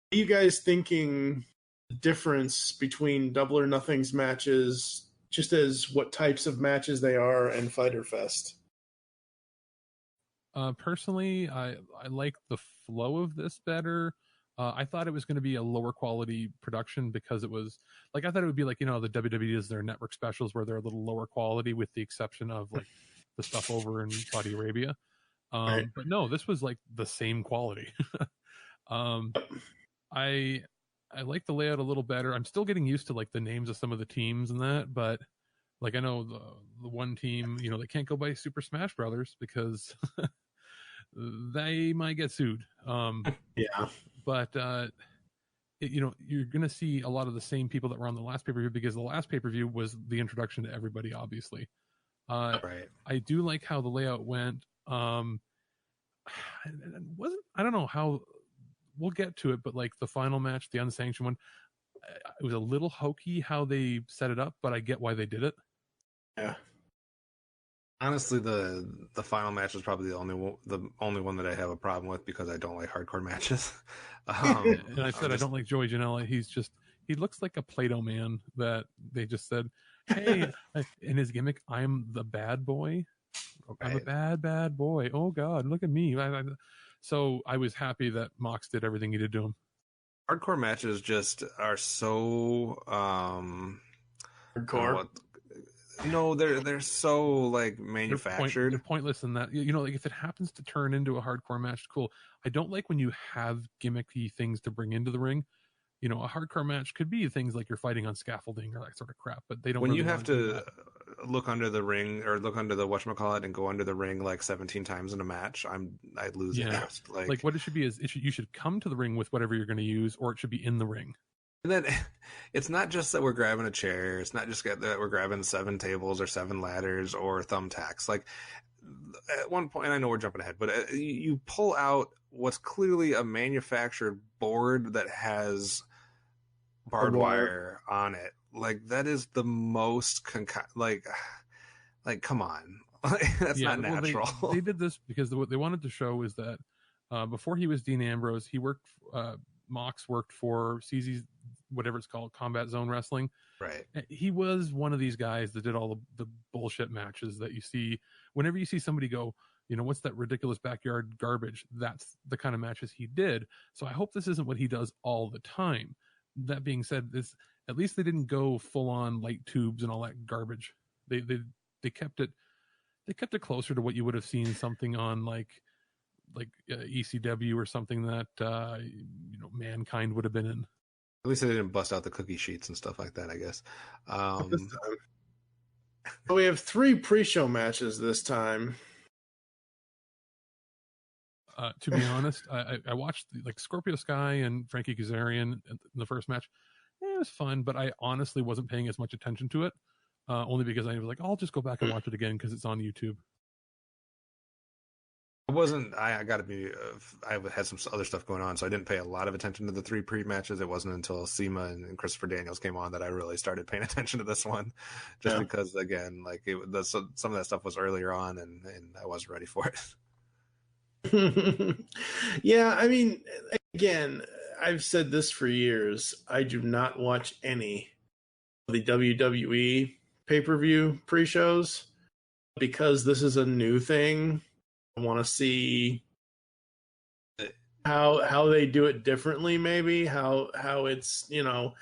What are you guys thinking the difference between Double or Nothing's matches, just as what types of matches they are, and Fyter Fest? Personally, I like the flow of this better. I thought it was going to be a lower quality production because it was like, I thought it would be like, the WWE does their network specials where they're a little lower quality with the exception of like the stuff over in Saudi Arabia. Right. But no, this was like the same quality. I like the layout a little better. I'm still getting used to like the names of some of the teams and that, but like I know the one team, they can't go by Super Smash Brothers because they might get sued. Yeah. But you're going to see a lot of the same people that were on the last pay-per-view because the last pay-per-view was the introduction to everybody, obviously. Right. I do like how the layout went. I don't know how we'll get to it, but like the final match, the unsanctioned one, it was a little hokey how they set it up, but I get why they did it. Yeah. Honestly, the final match is probably the only one that I have a problem with because I don't like hardcore matches. And I said I don't like Joey Janela. He looks like a Play-Doh man that they just said, hey, in his gimmick, I'm the bad boy. I'm a bad boy. Oh God, look at me. So I was happy that Mox did everything he did to him. Hardcore matches just are so hardcore. No, they're so like manufactured. They're pointless in that. Like if it happens to turn into a hardcore match, cool. I don't like when you have gimmicky things to bring into the ring. A hardcore match could be things like you're fighting on scaffolding or that sort of crap, but they don't. When really you have to look under the ring or look under the whatchamacallit and go under the ring like 17 times in a match, I'd lose interest. Like what it should be is you should come to the ring with whatever you're going to use, or it should be in the ring. And then it's not just that we're grabbing a chair. It's not just that we're grabbing 7 tables or 7 ladders or thumbtacks. Like at one point, and I know we're jumping ahead, but you pull out what's clearly a manufactured board that has barbed wire on it. Like that is the most like come on. That's not natural. They did this because what they wanted to show is that before he was Dean Ambrose, he worked Mox worked for CZ's, whatever it's called, Combat Zone Wrestling. Right. He was one of these guys that did all the bullshit matches that you see. Whenever you see somebody go, what's that ridiculous backyard garbage? That's the kind of matches he did. So I hope this isn't what he does all the time. That being said, at least they didn't go full on light tubes and all that garbage. They kept it closer to what you would have seen something on like ECW or something that Mankind would have been in. At least they didn't bust out the cookie sheets and stuff like that, I guess. We have 3 pre-show matches this time. To be honest, I watched Scorpio Sky and Frankie Kazarian in the first match. It was fun, but I honestly wasn't paying as much attention to it, only because I was like, I'll just go back and watch it again because it's on YouTube. I got to be, I had some other stuff going on, so I didn't pay a lot of attention to the 3 pre-matches. It wasn't until SEMA and Christopher Daniels came on that I really started paying attention to this one, just because, again, some of that stuff was earlier on, and I wasn't ready for it. Yeah, I mean, again, I've said this for years. I do not watch any of the WWE pay-per-view pre-shows because this is a new thing. I want to see how they do it differently, maybe how it's to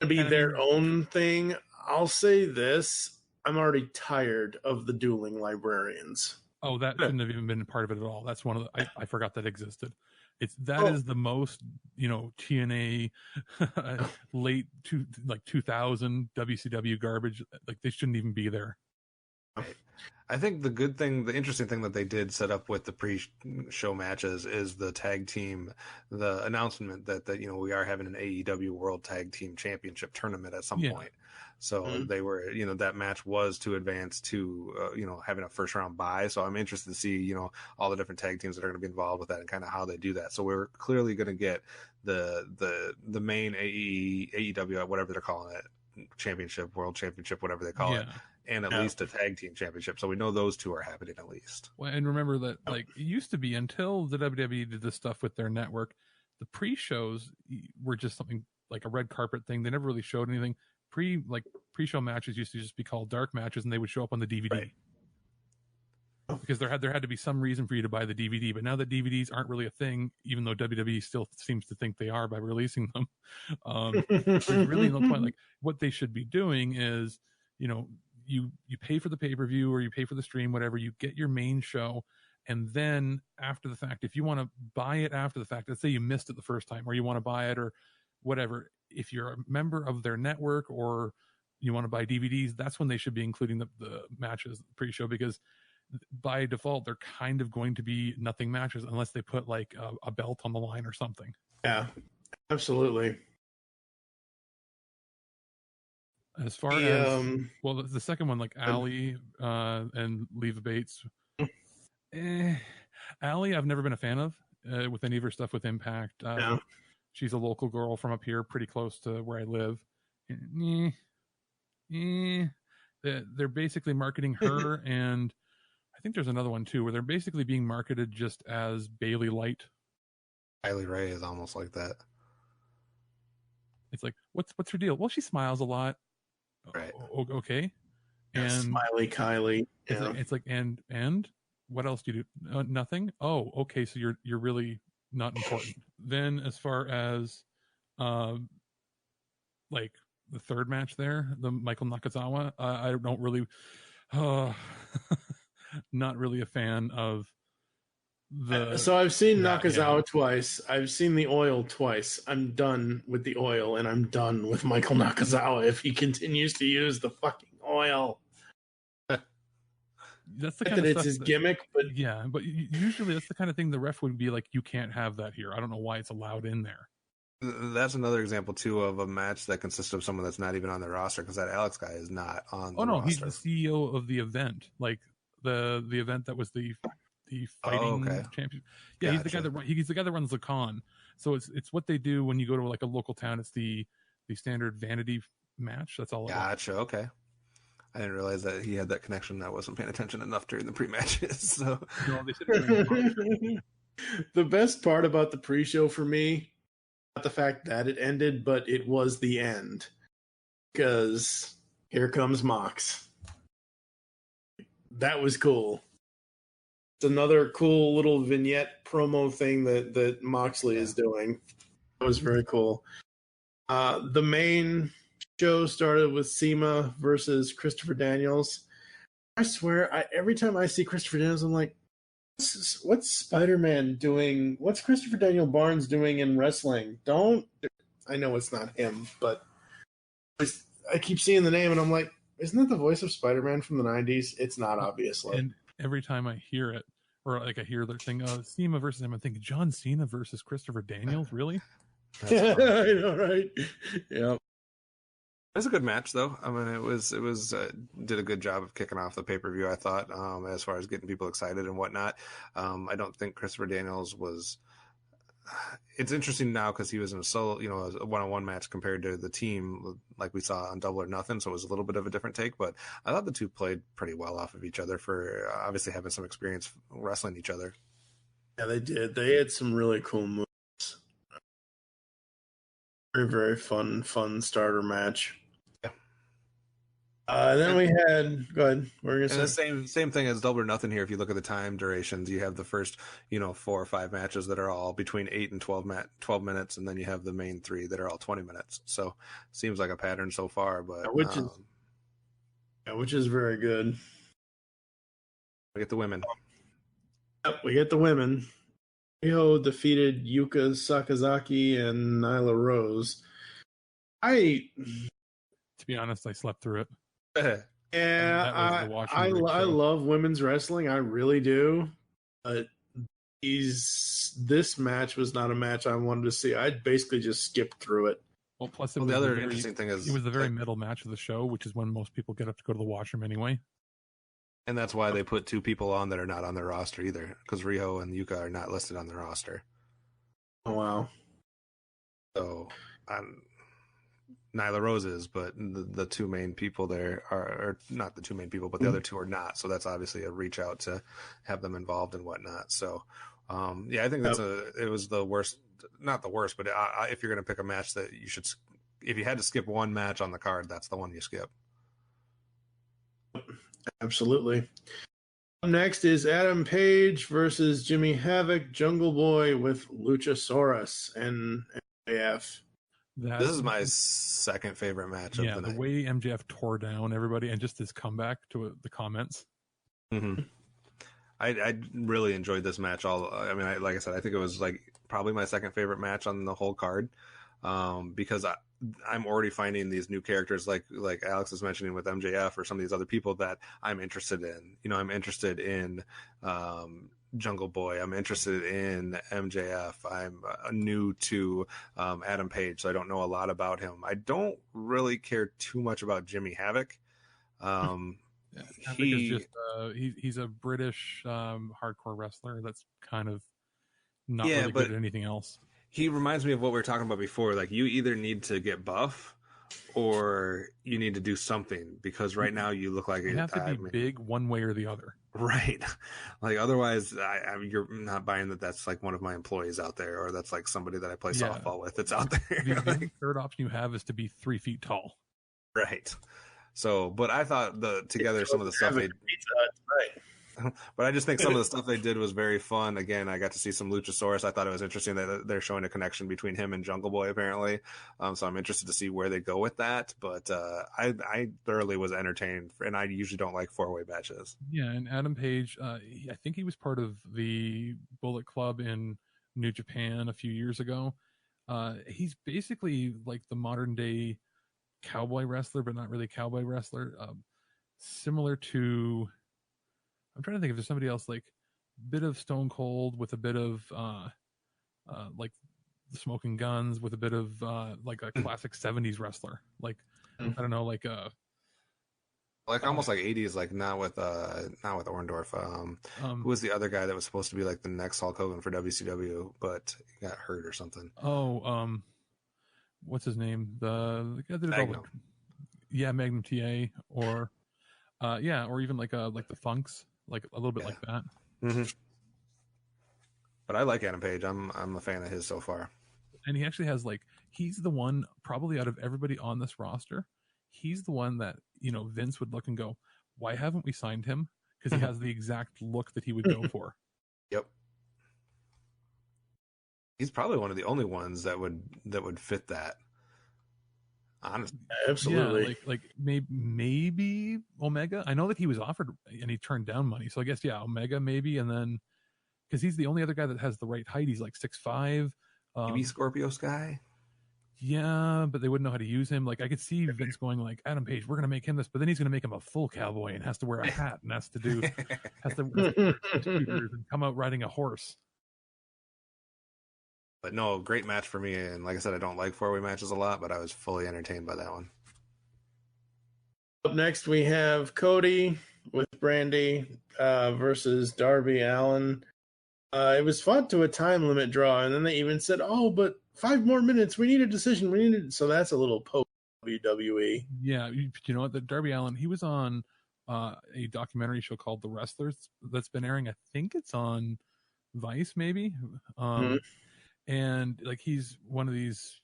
be their own thing. I'll say this: I'm already tired of the dueling librarians. Oh, that shouldn't have even been a part of it at all. That's one of the I forgot that existed. Is the most TNA late 2000 WCW garbage. Like, they shouldn't even be there. I think the interesting thing that they did set up with the pre-show matches is the tag team, the announcement that we are having an AEW World Tag Team Championship tournament at some point. So they were, that match was to advance to, having a first round bye. So I'm interested to see, all the different tag teams that are going to be involved with that and kind of how they do that. So we're clearly going to get the main AEW, whatever they're calling it, championship, world championship, whatever they call it, and at least a tag team championship. So we know those 2 are happening at least. Well, and remember that it used to be, until the WWE did this stuff with their network, the pre-shows were just something like a red carpet thing. They never really showed anything. Pre-show matches used to just be called dark matches, and they would show up on the DVD. Right. Because there had to be some reason for you to buy the DVD, but now that DVDs aren't really a thing, even though WWE still seems to think they are by releasing them, there's really no point. Like, what they should be doing is, you pay for the pay-per-view or you pay for the stream, whatever, you get your main show, and then after the fact, if you want to buy it after the fact, let's say you missed it the first time, or you want to buy it or whatever, if you're a member of their network or you want to buy DVDs, that's when they should be including the matches pre-show, because by default they're kind of going to be nothing matches unless they put a belt on the line or something. Yeah, absolutely. As far as the second one, Allie and Leva Bates, Allie I've never been a fan of with any of her stuff with Impact. She's a local girl from up here, pretty close to where I live. They're basically marketing her, and I think there's another one too, where they're basically being marketed just as Bailey Light. Kylie Ray is almost like that. It's like, what's her deal? Well, she smiles a lot. Right. Okay. And Smiley Kylie. It's like, and what else do you do? Nothing. Oh, okay. So you're really not important. Then, as far as the third match there, the Michael Nakazawa, I don't really, not really a fan of the. So I've seen Nakazawa twice. I've seen the oil twice. I'm done with the oil, and I'm done with Michael Nakazawa if he continues to use the fucking oil. That's the kind of it's stuff his gimmick, but but usually that's the kind of thing the ref would be like, you can't have that here. I don't know why it's allowed in there. That's another example too of a match that consists of someone that's not even on the roster, because that Alex guy is not on the roster. He's the CEO of the event, like the event that was the fighting champion. Yeah, gotcha. He's the guy that runs the con. So it's what they do when you go to a local town. It's the standard vanity match. That's all. Gotcha. Okay. I didn't realize that he had that connection. I wasn't paying attention enough during the pre-matches. So the best part about the pre-show for me Not the fact that it ended, but it was the end. Because here comes Mox. That was cool. It's another cool little vignette promo thing that Moxley is doing. That was very cool. The main show started with Sema versus Christopher Daniels. I swear, every time I see Christopher Daniels, I'm like, what's Spider-Man doing? What's Christopher Daniel Barnes doing in wrestling? I know it's not him, but I keep seeing the name and I'm like, isn't that the voice of Spider-Man from the 90s? It's not, obviously. And every time I hear it, or like I hear the thing, Cena versus him, I think John Cena versus Christopher Daniels, really? Yeah, I know, right? Yeah. It was a good match, though. I mean, it was did a good job of kicking off the pay-per-view, I thought, as far as getting people excited and whatnot. I don't think Christopher Daniels was. It's interesting now because he was in a solo, a one-on-one match compared to the team, like we saw on Double or Nothing. So it was a little bit of a different take, but I thought the two played pretty well off of each other for obviously having some experience wrestling each other. Yeah, they did. They had some really cool moves. Very, very fun starter match. Then we had, go ahead. What were you gonna say? The same thing as Double or Nothing here. If you look at the time durations, you have the first, 4 or 5 matches that are all between 8 and 12 minutes, and then you have the main 3 that are all 20 minutes. So seems like a pattern so far, but which is very good. We get the women. Yep, we get the women. Riho defeated Yuka Sakazaki and Nyla Rose. To be honest, I slept through it. Yeah, I love women's wrestling. I really do. But this match was not a match I wanted to see. I basically just skipped through it. Well, plus the other interesting thing is it was the very middle match of the show, which is when most people get up to go to the washroom anyway. And that's why they put 2 people on that are not on their roster either, because Riho and Yuka are not listed on their roster. Oh, wow. So, Nyla Rose is, but the 2 main people there are not the 2 main people, but the other 2 are not. So that's obviously a reach out to have them involved and whatnot. So, I think it was the worst, not the worst, but if you're going to pick a match that you should, if you had to skip one match on the card, that's the one you skip. Absolutely. Up next is Adam Page versus Jimmy Havoc, Jungle Boy with Luchasaurus and MJF. This is my second favorite match of the night. The way MJF tore down everybody and just his comeback to the comments. Mm-hmm. I really enjoyed this match. Like I said, I think it was like probably my second favorite match on the whole card, because I'm already finding these new characters like Alex is mentioning with MJF or some of these other people that I'm interested in. I'm interested in Jungle Boy. I'm interested in MJF. I'm new to Adam Page, so I don't know a lot about him. I don't really care too much about Jimmy Havoc. He's a British hardcore wrestler that's kind of not really good at anything else. He reminds me of what we were talking about before. Like, you either need to get buff or you need to do something, because right now you look like you have to be big one way or the other. Right. Like, otherwise you're not buying that's like one of my employees out there, or that's like somebody that I play softball with that's out there. The third option you have is to be 3 feet tall. Right. So, but I thought some of the stuff but I just think some of the stuff they did was very fun. Again, I got to see some Luchasaurus. I thought it was interesting that they're showing a connection between him and Jungle Boy, apparently. So I'm interested to see where they go with that. But I thoroughly was entertained, and I usually don't like 4-way matches. Yeah, and Adam Page, I think he was part of the Bullet Club in New Japan a few years ago. He's basically like the modern day cowboy wrestler, but not really cowboy wrestler. Similar to, I'm trying to think if there's somebody else, like a bit of Stone Cold with a bit of like the Smoking Guns with a bit of like a classic 70s wrestler. Like, I don't know, like almost like 80s, like not with Orndorff. Who was the other guy that was supposed to be like the next Hulk Hogan for WCW, but he got hurt or something? What's his name? The guy that Magnum. Magnum TA, or even like the Funks, like a little bit like that. Mm-hmm. But I like Adam Page. I'm a fan of his so far. And he actually has he's the one probably out of everybody on this roster. He's the one that, Vince would look and go, why haven't we signed him? Because he has the exact look that he would go for. Yep. He's probably one of the only ones that would fit that. Honestly. Absolutely. Yeah, maybe Omega. I know that he was offered and he turned down money. So I guess, Omega maybe. And then, because he's the only other guy that has the right height. He's 6'5". Maybe Scorpio Sky. Yeah, but they wouldn't know how to use him. I could see Vince going Adam Page, we're going to make him this, but then he's going to make him a full cowboy and has to wear a hat and has to and come out riding a horse. But no, great match for me. And like I said, I don't like 4-way matches a lot, but I was fully entertained by that one. Up next, we have Cody with Brandy versus Darby Allin. It was fought to a time limit draw, and then they even said, but 5 more minutes. We need a decision. So that's a little post WWE. Yeah, you know what? The Darby Allin, he was on a documentary show called The Wrestlers that's been airing. I think it's on Vice, maybe. And he's one of these,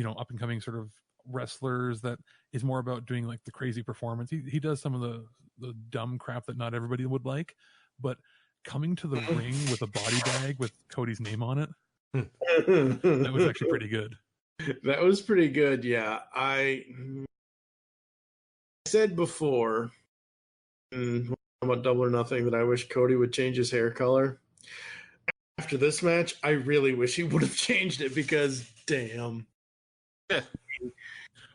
up and coming sort of wrestlers that is more about doing the crazy performance. He does some of the dumb crap that not everybody would like, but coming to the ring with a body bag with Cody's name on it, that was actually pretty good. That was pretty good, yeah. I said before about Double or Nothing that I wish Cody would change his hair color. After this match, I really wish he would have changed it because, damn.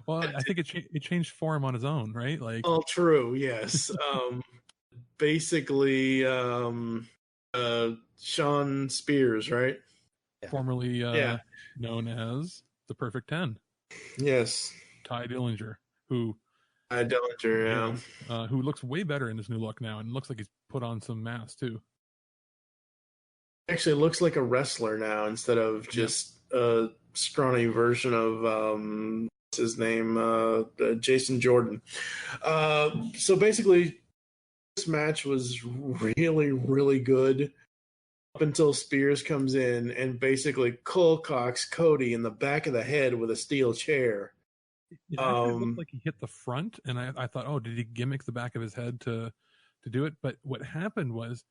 Well, I think it changed for him on his own, right? True, yes. Basically, Sean Spears, right? Formerly known as the Perfect 10. Yes. Ty Dillinger, who looks way better in his new look now, and looks like he's put on some mass too. Actually looks like a wrestler now instead of just a scrawny version of what's his name, Jason Jordan. So basically, this match was really, really good up until Spears comes in and basically cocks Cody in the back of the head with a steel chair. It actually looked like he hit the front, and I thought, did he gimmick the back of his head to do it? But what happened was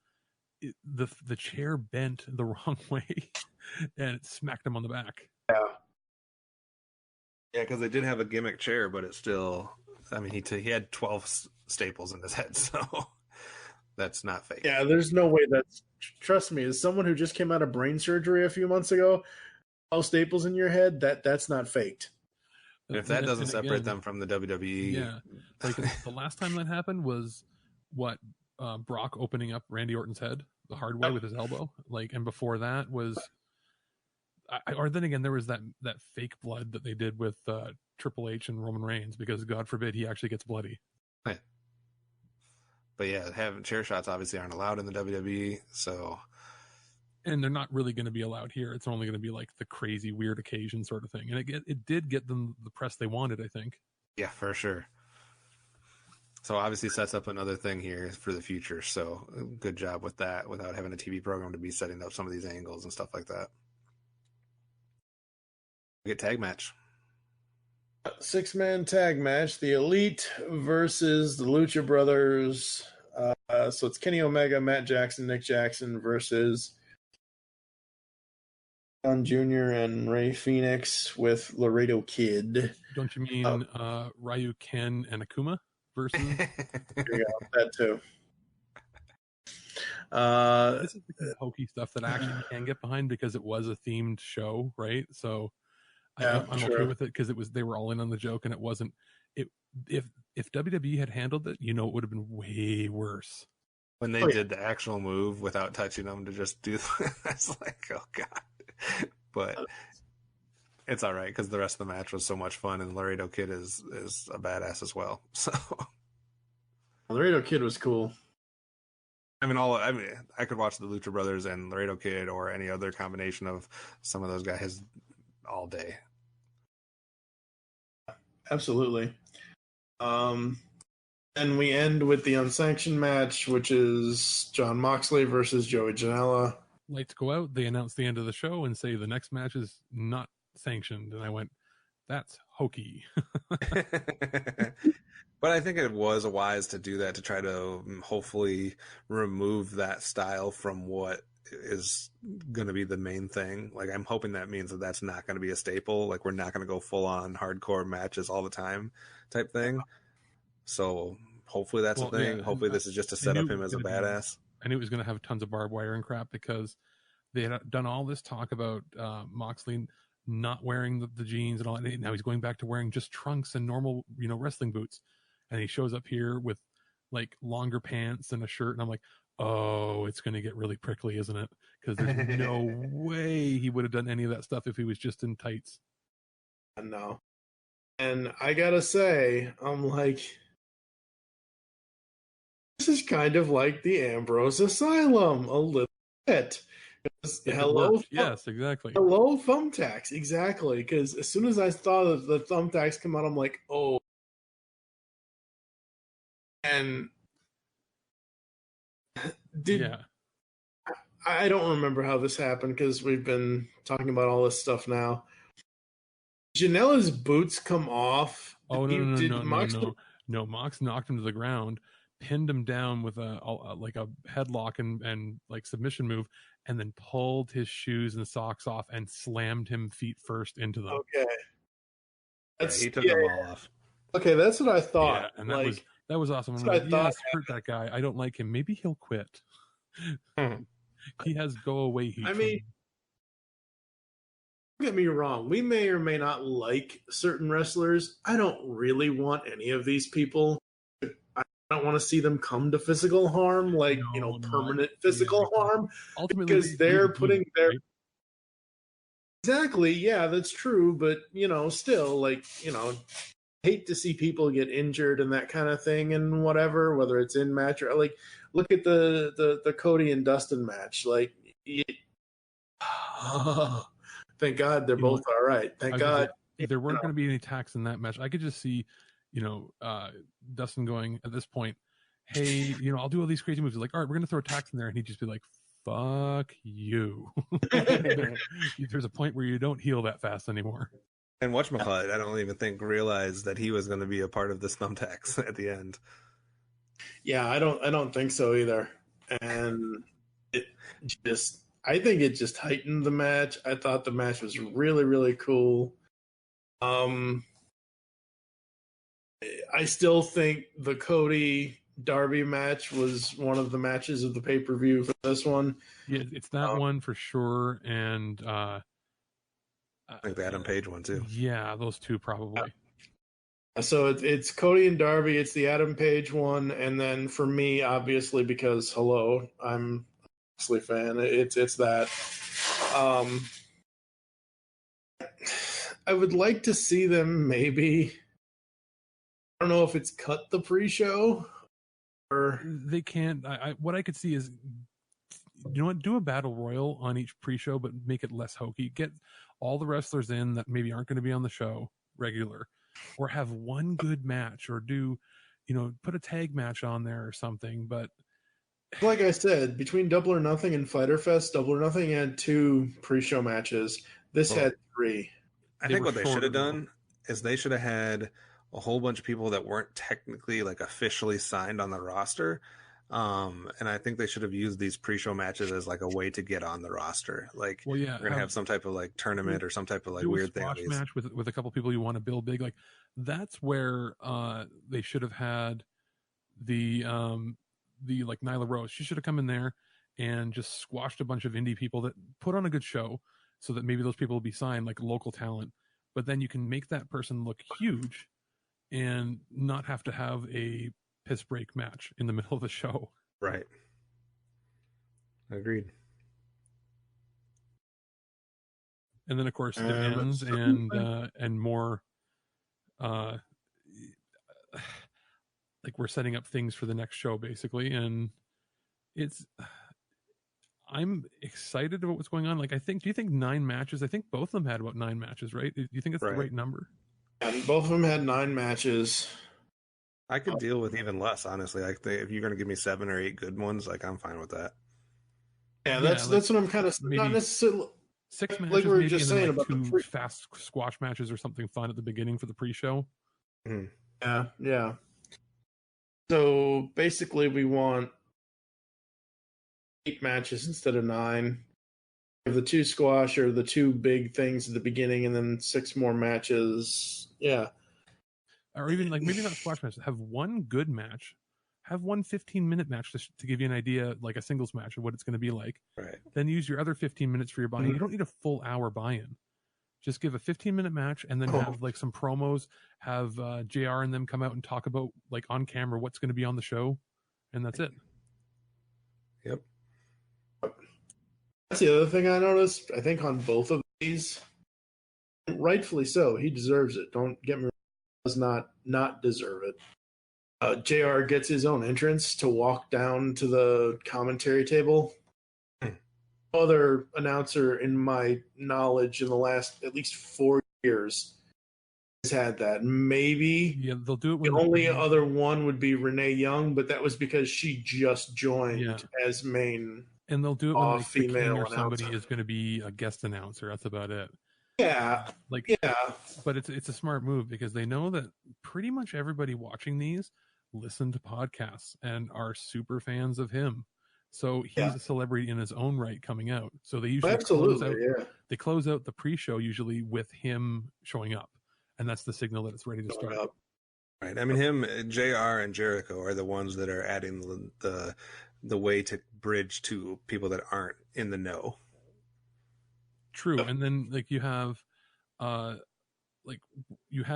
the chair bent the wrong way, and it smacked him on the back. Yeah, because they did have a gimmick chair, but it still, he had 12 staples in his head, so that's not fake. Yeah, there's no way trust me, as someone who just came out of brain surgery a few months ago, 12 staples in your head, that's not faked. And if that doesn't separate them from the WWE. Yeah. The last time that happened was Brock opening up Randy Orton's head the hard way with his elbow. And before that was or then again there was that fake blood that they did with Triple H and Roman Reigns, because God forbid he actually gets bloody. Right. But yeah, having chair shots obviously aren't allowed in the WWE, so. And they're not really going to be allowed here. It's only going to be the crazy weird occasion sort of thing. And it did get them the press they wanted, I think. Yeah, for sure. So obviously sets up another thing here for the future. So good job with that, without having a TV program to be setting up some of these angles and stuff like that. We get tag match. 6-man tag match. The Elite versus the Lucha Brothers. So it's Kenny Omega, Matt Jackson, Nick Jackson versus John Jr. and Ray Phoenix with Laredo Kid. Don't you mean Ryu, Ken, and Akuma versus? There you go, that too. This is the kind of hokey stuff that I actually can get behind, because it was a themed show, right? So I'm okay with it, because they were all in on the joke, and it wasn't. If WWE had handled it, it would have been way worse. When they did the actual move without touching them to just do, it's oh god. But it's all right, because the rest of the match was so much fun, and Laredo Kid is a badass as well. So Laredo Kid was cool. I could watch the Lucha Brothers and Laredo Kid or any other combination of some of those guys all day. Absolutely. And we end with the unsanctioned match, which is Jon Moxley versus Joey Janela. lights go out, they announce the end of the show and say the next match is not sanctioned. And I went, that's hokey. But I think it was wise to do that to try to hopefully remove that style from what is going to be the main thing. Like, I'm hoping that means that that's not going to be a staple. Like, we're not going to go full on hardcore matches all the time type thing. So hopefully that's a thing. Yeah, hopefully this is just to set up him as a badass. I knew it was going to have tons of barbed wire and crap because they had done all this talk about Moxley not wearing the jeans and all that. Now he's going back to wearing just trunks and normal, wrestling boots. And he shows up here with like longer pants and a shirt. And I'm like, oh, it's going to get really prickly, isn't it? Because there's no way he would have done any of that stuff if he was just in tights. No. And I got to say, I'm like, this is kind of like the Ambrose Asylum a little bit. Yes, exactly. Hello, thumbtacks. Exactly. Because as soon as I saw the thumbtacks come out, I'm like, oh. And I don't remember how this happened because we've been talking about all this stuff now. Janela's boots come off. Oh, no. Mox knocked him to the ground, pinned him down with a headlock and like submission move, and then pulled his shoes and socks off and slammed him feet first into them. Okay. He took them all off. Okay, that's what I thought. Yeah, and that was awesome. I'm like, yes, hurt that guy. I don't like him. Maybe he'll quit. He has go away heat. I mean, don't get me wrong. We may or may not like certain wrestlers. I don't really want any of these people. I don't want to see them come to physical harm, permanent physical harm. Ultimately, because they're putting their... Right? Exactly, yeah, that's true. But, still, hate to see people get injured and that kind of thing and whatever, whether it's in match or look at the Cody and Dustin match. Thank God they're both all right. Thank God. If there weren't going to be any attacks in that match, I could just see, Dustin going at this point, hey, I'll do all these crazy moves. He's like, all right, we're going to throw attacks in there. And he'd just be like, fuck you. There's a point where you don't heal that fast anymore. And whatchamacallit, I don't even think realized that he was going to be a part of this thumbtacks at the end. Yeah, I don't think so either. And I think it just heightened the match. I thought the match was really, really cool. I still think the Cody Darby match was one of the matches of the pay-per-view for this one. Yeah, it's that one for sure. And I think the Adam Page one too. Yeah, those two probably. So it's Cody and Darby. It's the Adam Page one, and then for me, obviously, because I'm a Moxley fan. It's that. I would like to see them maybe. I don't know if it's cut the pre-show or they can't. What I could see is, do a battle royal on each pre-show, but make it less hokey. Get all the wrestlers in that maybe aren't going to be on the show regular, or have one good match, or do, put a tag match on there or something. But like I said, between Double or Nothing and Fyter Fest, Double or Nothing had 2 pre-show matches. This had 3. I think what they should have done is they should have had a whole bunch of people that weren't technically officially signed on the roster. And I think they should have used these pre-show matches as a way to get on the roster. We're gonna have some type of tournament or some type of weird thing. Match with a couple people you want to build big. That's where they should have had the Nyla Rose. She should have come in there and just squashed a bunch of indie people that put on a good show, so that maybe those people will be signed local talent. But then you can make that person look huge and not have to have a piss break match in the middle of the show. Right. Agreed. And then of course it ends and more we're setting up things for the next show basically, and I'm excited about what's going on. Do you think 9 matches? I think both of them had about 9 matches, right? Do you think that's the right number? And both of them had 9 matches. I could deal with even less, honestly. If you're going to give me 7 or 8 good ones, I'm fine with that. Yeah, that's what I'm kind of not necessarily 6 matches, like we were maybe, just and then saying like about two fast squash matches or something fun at the beginning for the pre-show. Yeah. So basically, we want 8 matches instead of 9. The 2 squash or the 2 big things at the beginning, and then 6 more matches. Yeah. Or even like maybe not squash matches. Have one good match. Have one 15-minute match to give you an idea, like a singles match of what it's going to be like. Right. Then use your other 15 minutes for your buy-in. Mm-hmm. You don't need a full hour buy-in. Just give a 15-minute match and then have like some promos. Have JR and them come out and talk about like on camera what's going to be on the show, and that's it. Yep. That's the other thing I noticed. I think on both of these, rightfully so, he deserves it. Don't get me wrong, he does not deserve it. JR gets his own entrance to walk down to the commentary table. Other announcer, in my knowledge, in the last at least 4 years, has had that. Maybe they'll do it. The only other one would be Renee Young, but that was because she just joined as main. And they'll do it when like, the King female or somebody announcer. is going to be a guest announcer. That's about it. Yeah, but it's a smart move because they know that pretty much everybody watching these listen to podcasts and are super fans of him. So he's a celebrity in his own right coming out. So they usually close out the pre-show usually with him showing up, and that's the signal that it's ready to start. Right. I mean, him, JR, and Jericho are the ones that are adding the way to bridge to people that aren't in the know. True, and then like you have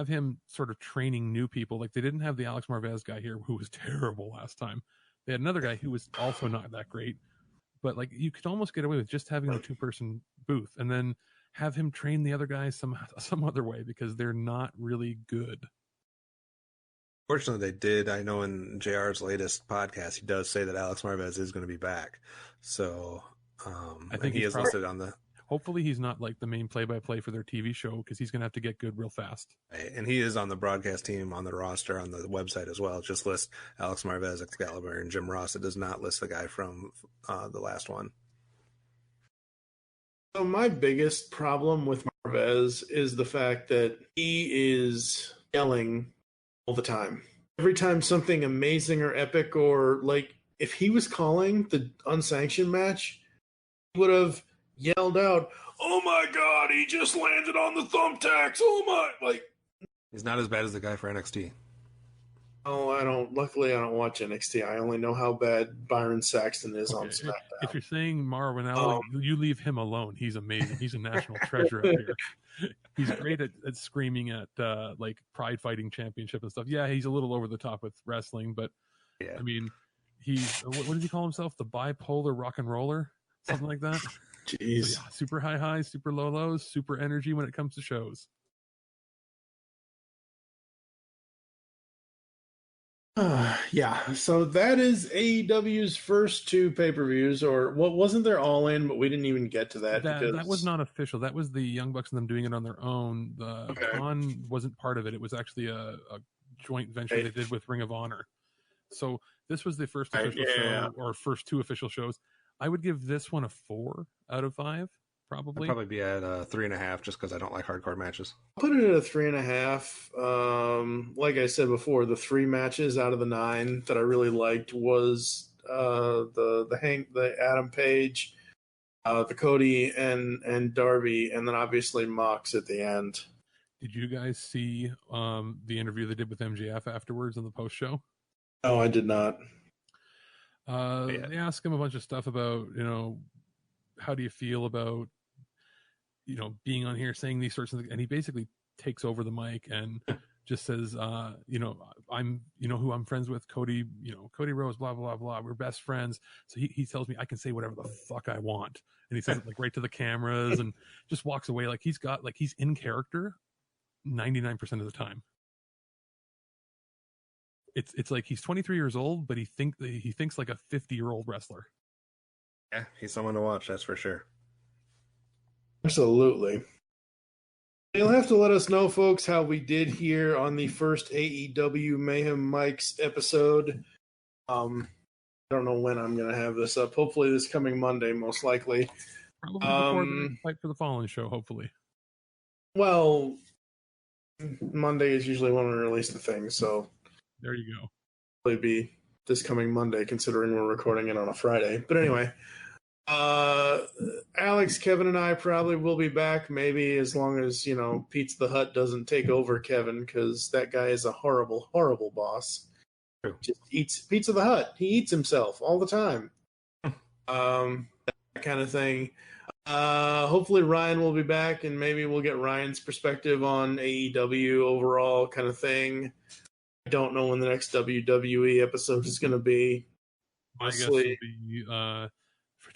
him sort of training new people. Like they didn't have the Alex Marvez guy here who was terrible last time. They had another guy who was also not that great, but like you could almost get away with just having the 2-person booth and then have him train the other guys some other way because they're not really good. Fortunately, they did. I know in JR's latest podcast, he does say that Alex Marvez is going to be back. So I think he is listed on the. Hopefully he's not like the main play-by-play for their TV show because he's going to have to get good real fast. And he is on the broadcast team, on the roster, on the website as well. It just lists Alex Marvez, Excalibur, and Jim Ross. It does not list the guy from the last one. So my biggest problem with Marvez is the fact that he is yelling all the time. Every time something amazing or epic or like if he was calling the unsanctioned match, he would have yelled out, "Oh my God, he just landed on the thumbtacks! Oh my!" Like he's not as bad as the guy for NXT. Oh, I don't. Luckily, I don't watch NXT. I only know how bad Byron Saxton is on SmackDown. If you're saying Mauro Ranallo, you leave him alone. He's amazing. He's a national treasure up here. He's great at screaming at like Pride Fighting Championship and stuff. Yeah, he's a little over the top with wrestling, but I mean, he's what does he call himself? The bipolar rock and roller, something like that. Jeez. So, yeah, super high highs, super low lows, super energy when it comes to shows. Yeah, so that is AEW's first 2 pay-per-views, or what wasn't there All In, but we didn't even get to that. That was not official. That was the Young Bucks and them doing it on their own. The Con wasn't part of it. It was actually a joint venture they did with Ring of Honor. So this was the first official show, or first 2 official shows. I would give this one a 4 out of 5, probably. I'd probably be at 3.5 just because I don't like hardcore matches. I'll put it at a 3.5. Like I said before, the 3 matches out of the 9 that I really liked was the Adam Page, the Cody and Darby, and then obviously Mox at the end. Did you guys see the interview they did with MJF afterwards in the post show? No, I did not. They asked him a bunch of stuff about, how do you feel about, being on here saying these sorts of things, and he basically takes over the mic and just says, I'm, who I'm friends with, Cody, Cody Rhodes, blah, blah, blah, we're best friends. So he tells me I can say whatever the fuck I want. And he says it like right to the cameras and just walks away. Like he's in character 99% of the time. It's like he's 23 years old, but he thinks like a 50-year-old wrestler. Yeah, he's someone to watch, that's for sure. Absolutely. You'll have to let us know, folks, how we did here on the first AEW Mayhem Mics episode. I don't know when I'm going to have this up. Hopefully this coming Monday, most likely. Probably before the Fight for the Fallen show, hopefully. Well, Monday is usually when we release the thing, so there you go. It'll be this coming Monday, considering we're recording it on a Friday. But anyway, Alex, Kevin, and I probably will be back, maybe as long as, Pizza the Hut doesn't take over Kevin, because that guy is a horrible, horrible boss. True. Just eats Pizza the Hut. He eats himself all the time. That kind of thing. Hopefully Ryan will be back, and maybe we'll get Ryan's perspective on AEW overall kind of thing. I don't know when the next WWE episode is going to be. I guess it'll be for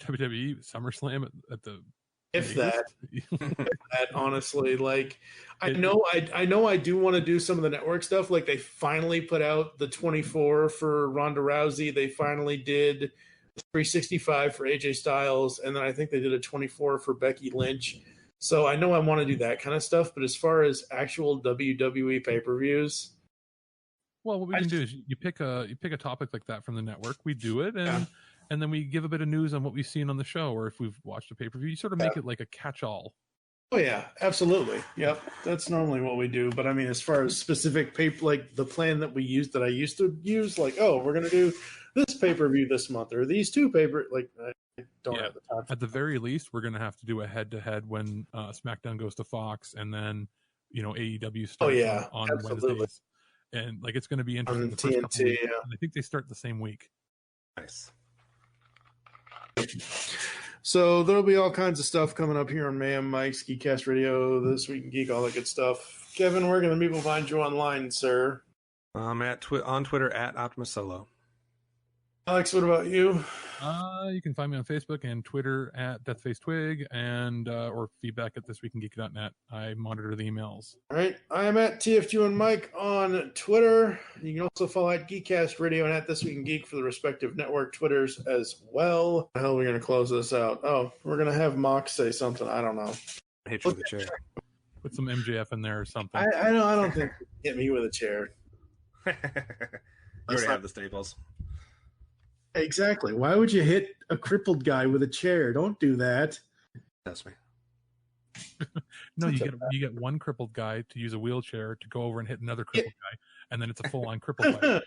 WWE SummerSlam at the. If that, honestly, like I know I do want to do some of the network stuff. Like they finally put out the 24 for Ronda Rousey. They finally did 365 for AJ Styles, and then I think they did a 24 for Becky Lynch. So I know I want to do that kind of stuff. But as far as actual WWE pay-per-views, well, what we can do is you pick a topic like that from the network. We do it, and then we give a bit of news on what we've seen on the show, or if we've watched a pay-per-view. You sort of make it like a catch-all. Oh yeah, absolutely. Yep, that's normally what we do. But I mean, as far as specific like the plan that I used to use, like, oh, we're gonna do this pay-per-view this month, or these two I don't have the time. At the very least, we're gonna have to do a head-to-head when SmackDown goes to Fox, and then AEW starts on Wednesdays, and like it's gonna be interesting. The first couple weeks. I think they start the same week. Nice. So there'll be all kinds of stuff coming up here on Mayhem Mics, Geekcast Radio, This Week in Geek, all that good stuff. Kevin, where can the people find you online, sir? I'm on Twitter at OptimusSolo. Alex, what about you? You can find me on Facebook and Twitter at DeathfaceTwig, and or feedback at thisweekingeek.net. I monitor the emails. All right. I am at TFG and Mike on Twitter. You can also follow at Geekcast Radio and at This Week in Geek for the respective network Twitters as well. How the hell are we going to close this out? Oh, we're going to have Mox say something. I don't know. Hit you with a chair. Put some MJF in there or something. I don't think you can hit me with a chair. You already have the staples. Exactly. Why would you hit a crippled guy with a chair? Don't do that. That's me. No, you get one crippled guy to use a wheelchair to go over and hit another crippled guy, and then it's a full-on crippled fight.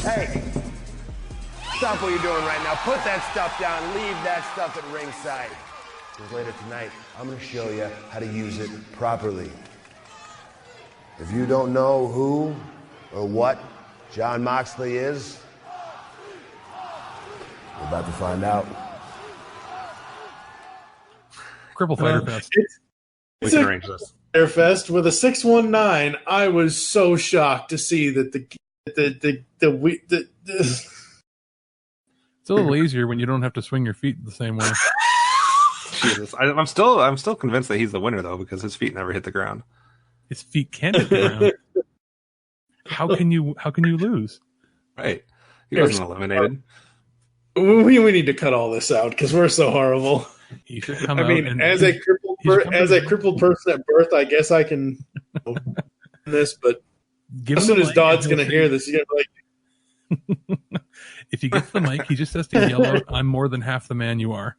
Hey, stop what you're doing right now. Put that stuff down. Leave that stuff at ringside. Because later tonight, I'm going to show you how to use it properly. If you don't know who or what Jon Moxley is, we're about to find out. Cripple Fighter Fest. We can arrange this. Fighter Fest with a 619. I was so shocked to see that It's a little easier when you don't have to swing your feet the same way. Jesus, I'm still convinced that he's the winner though, because his feet never hit the ground. His feet can hit the ground. How can you lose? Right. He wasn't eliminated. We need to cut all this out because we're so horrible. He should come I mean, as a crippled person at birth, I guess I can do this, but as soon as Dodd's going to hear this, he's going to be like... If he gets the mic, he just has to yell out, "I'm more than half the man you are."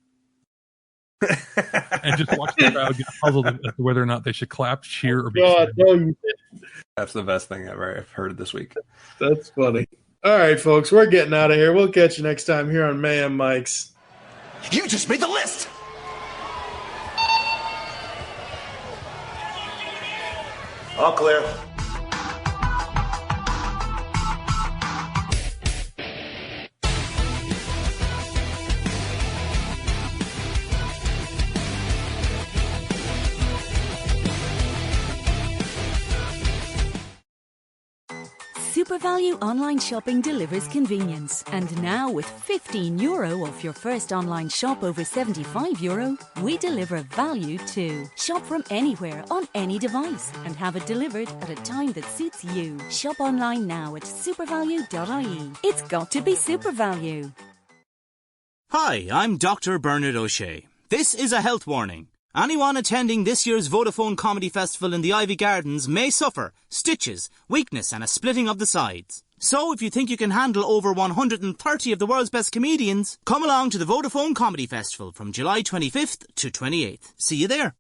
And just watch the crowd get puzzled as to whether or not they should clap, cheer, or be That's the best thing ever I've heard this week. That's funny. All right, folks, we're getting out of here. We'll catch you next time here on Mayhem Mics. You just made the list! All clear. SuperValue online shopping delivers convenience. And now with €15 off your first online shop over €75, we deliver value too. Shop from anywhere on any device and have it delivered at a time that suits you. Shop online now at supervalue.ie. It's got to be SuperValue. Hi, I'm Dr. Bernard O'Shea. This is a health warning. Anyone attending this year's Vodafone Comedy Festival in the Ivy Gardens may suffer stitches, weakness and a splitting of the sides. So if you think you can handle over 130 of the world's best comedians, come along to the Vodafone Comedy Festival from July 25th to 28th. See you there.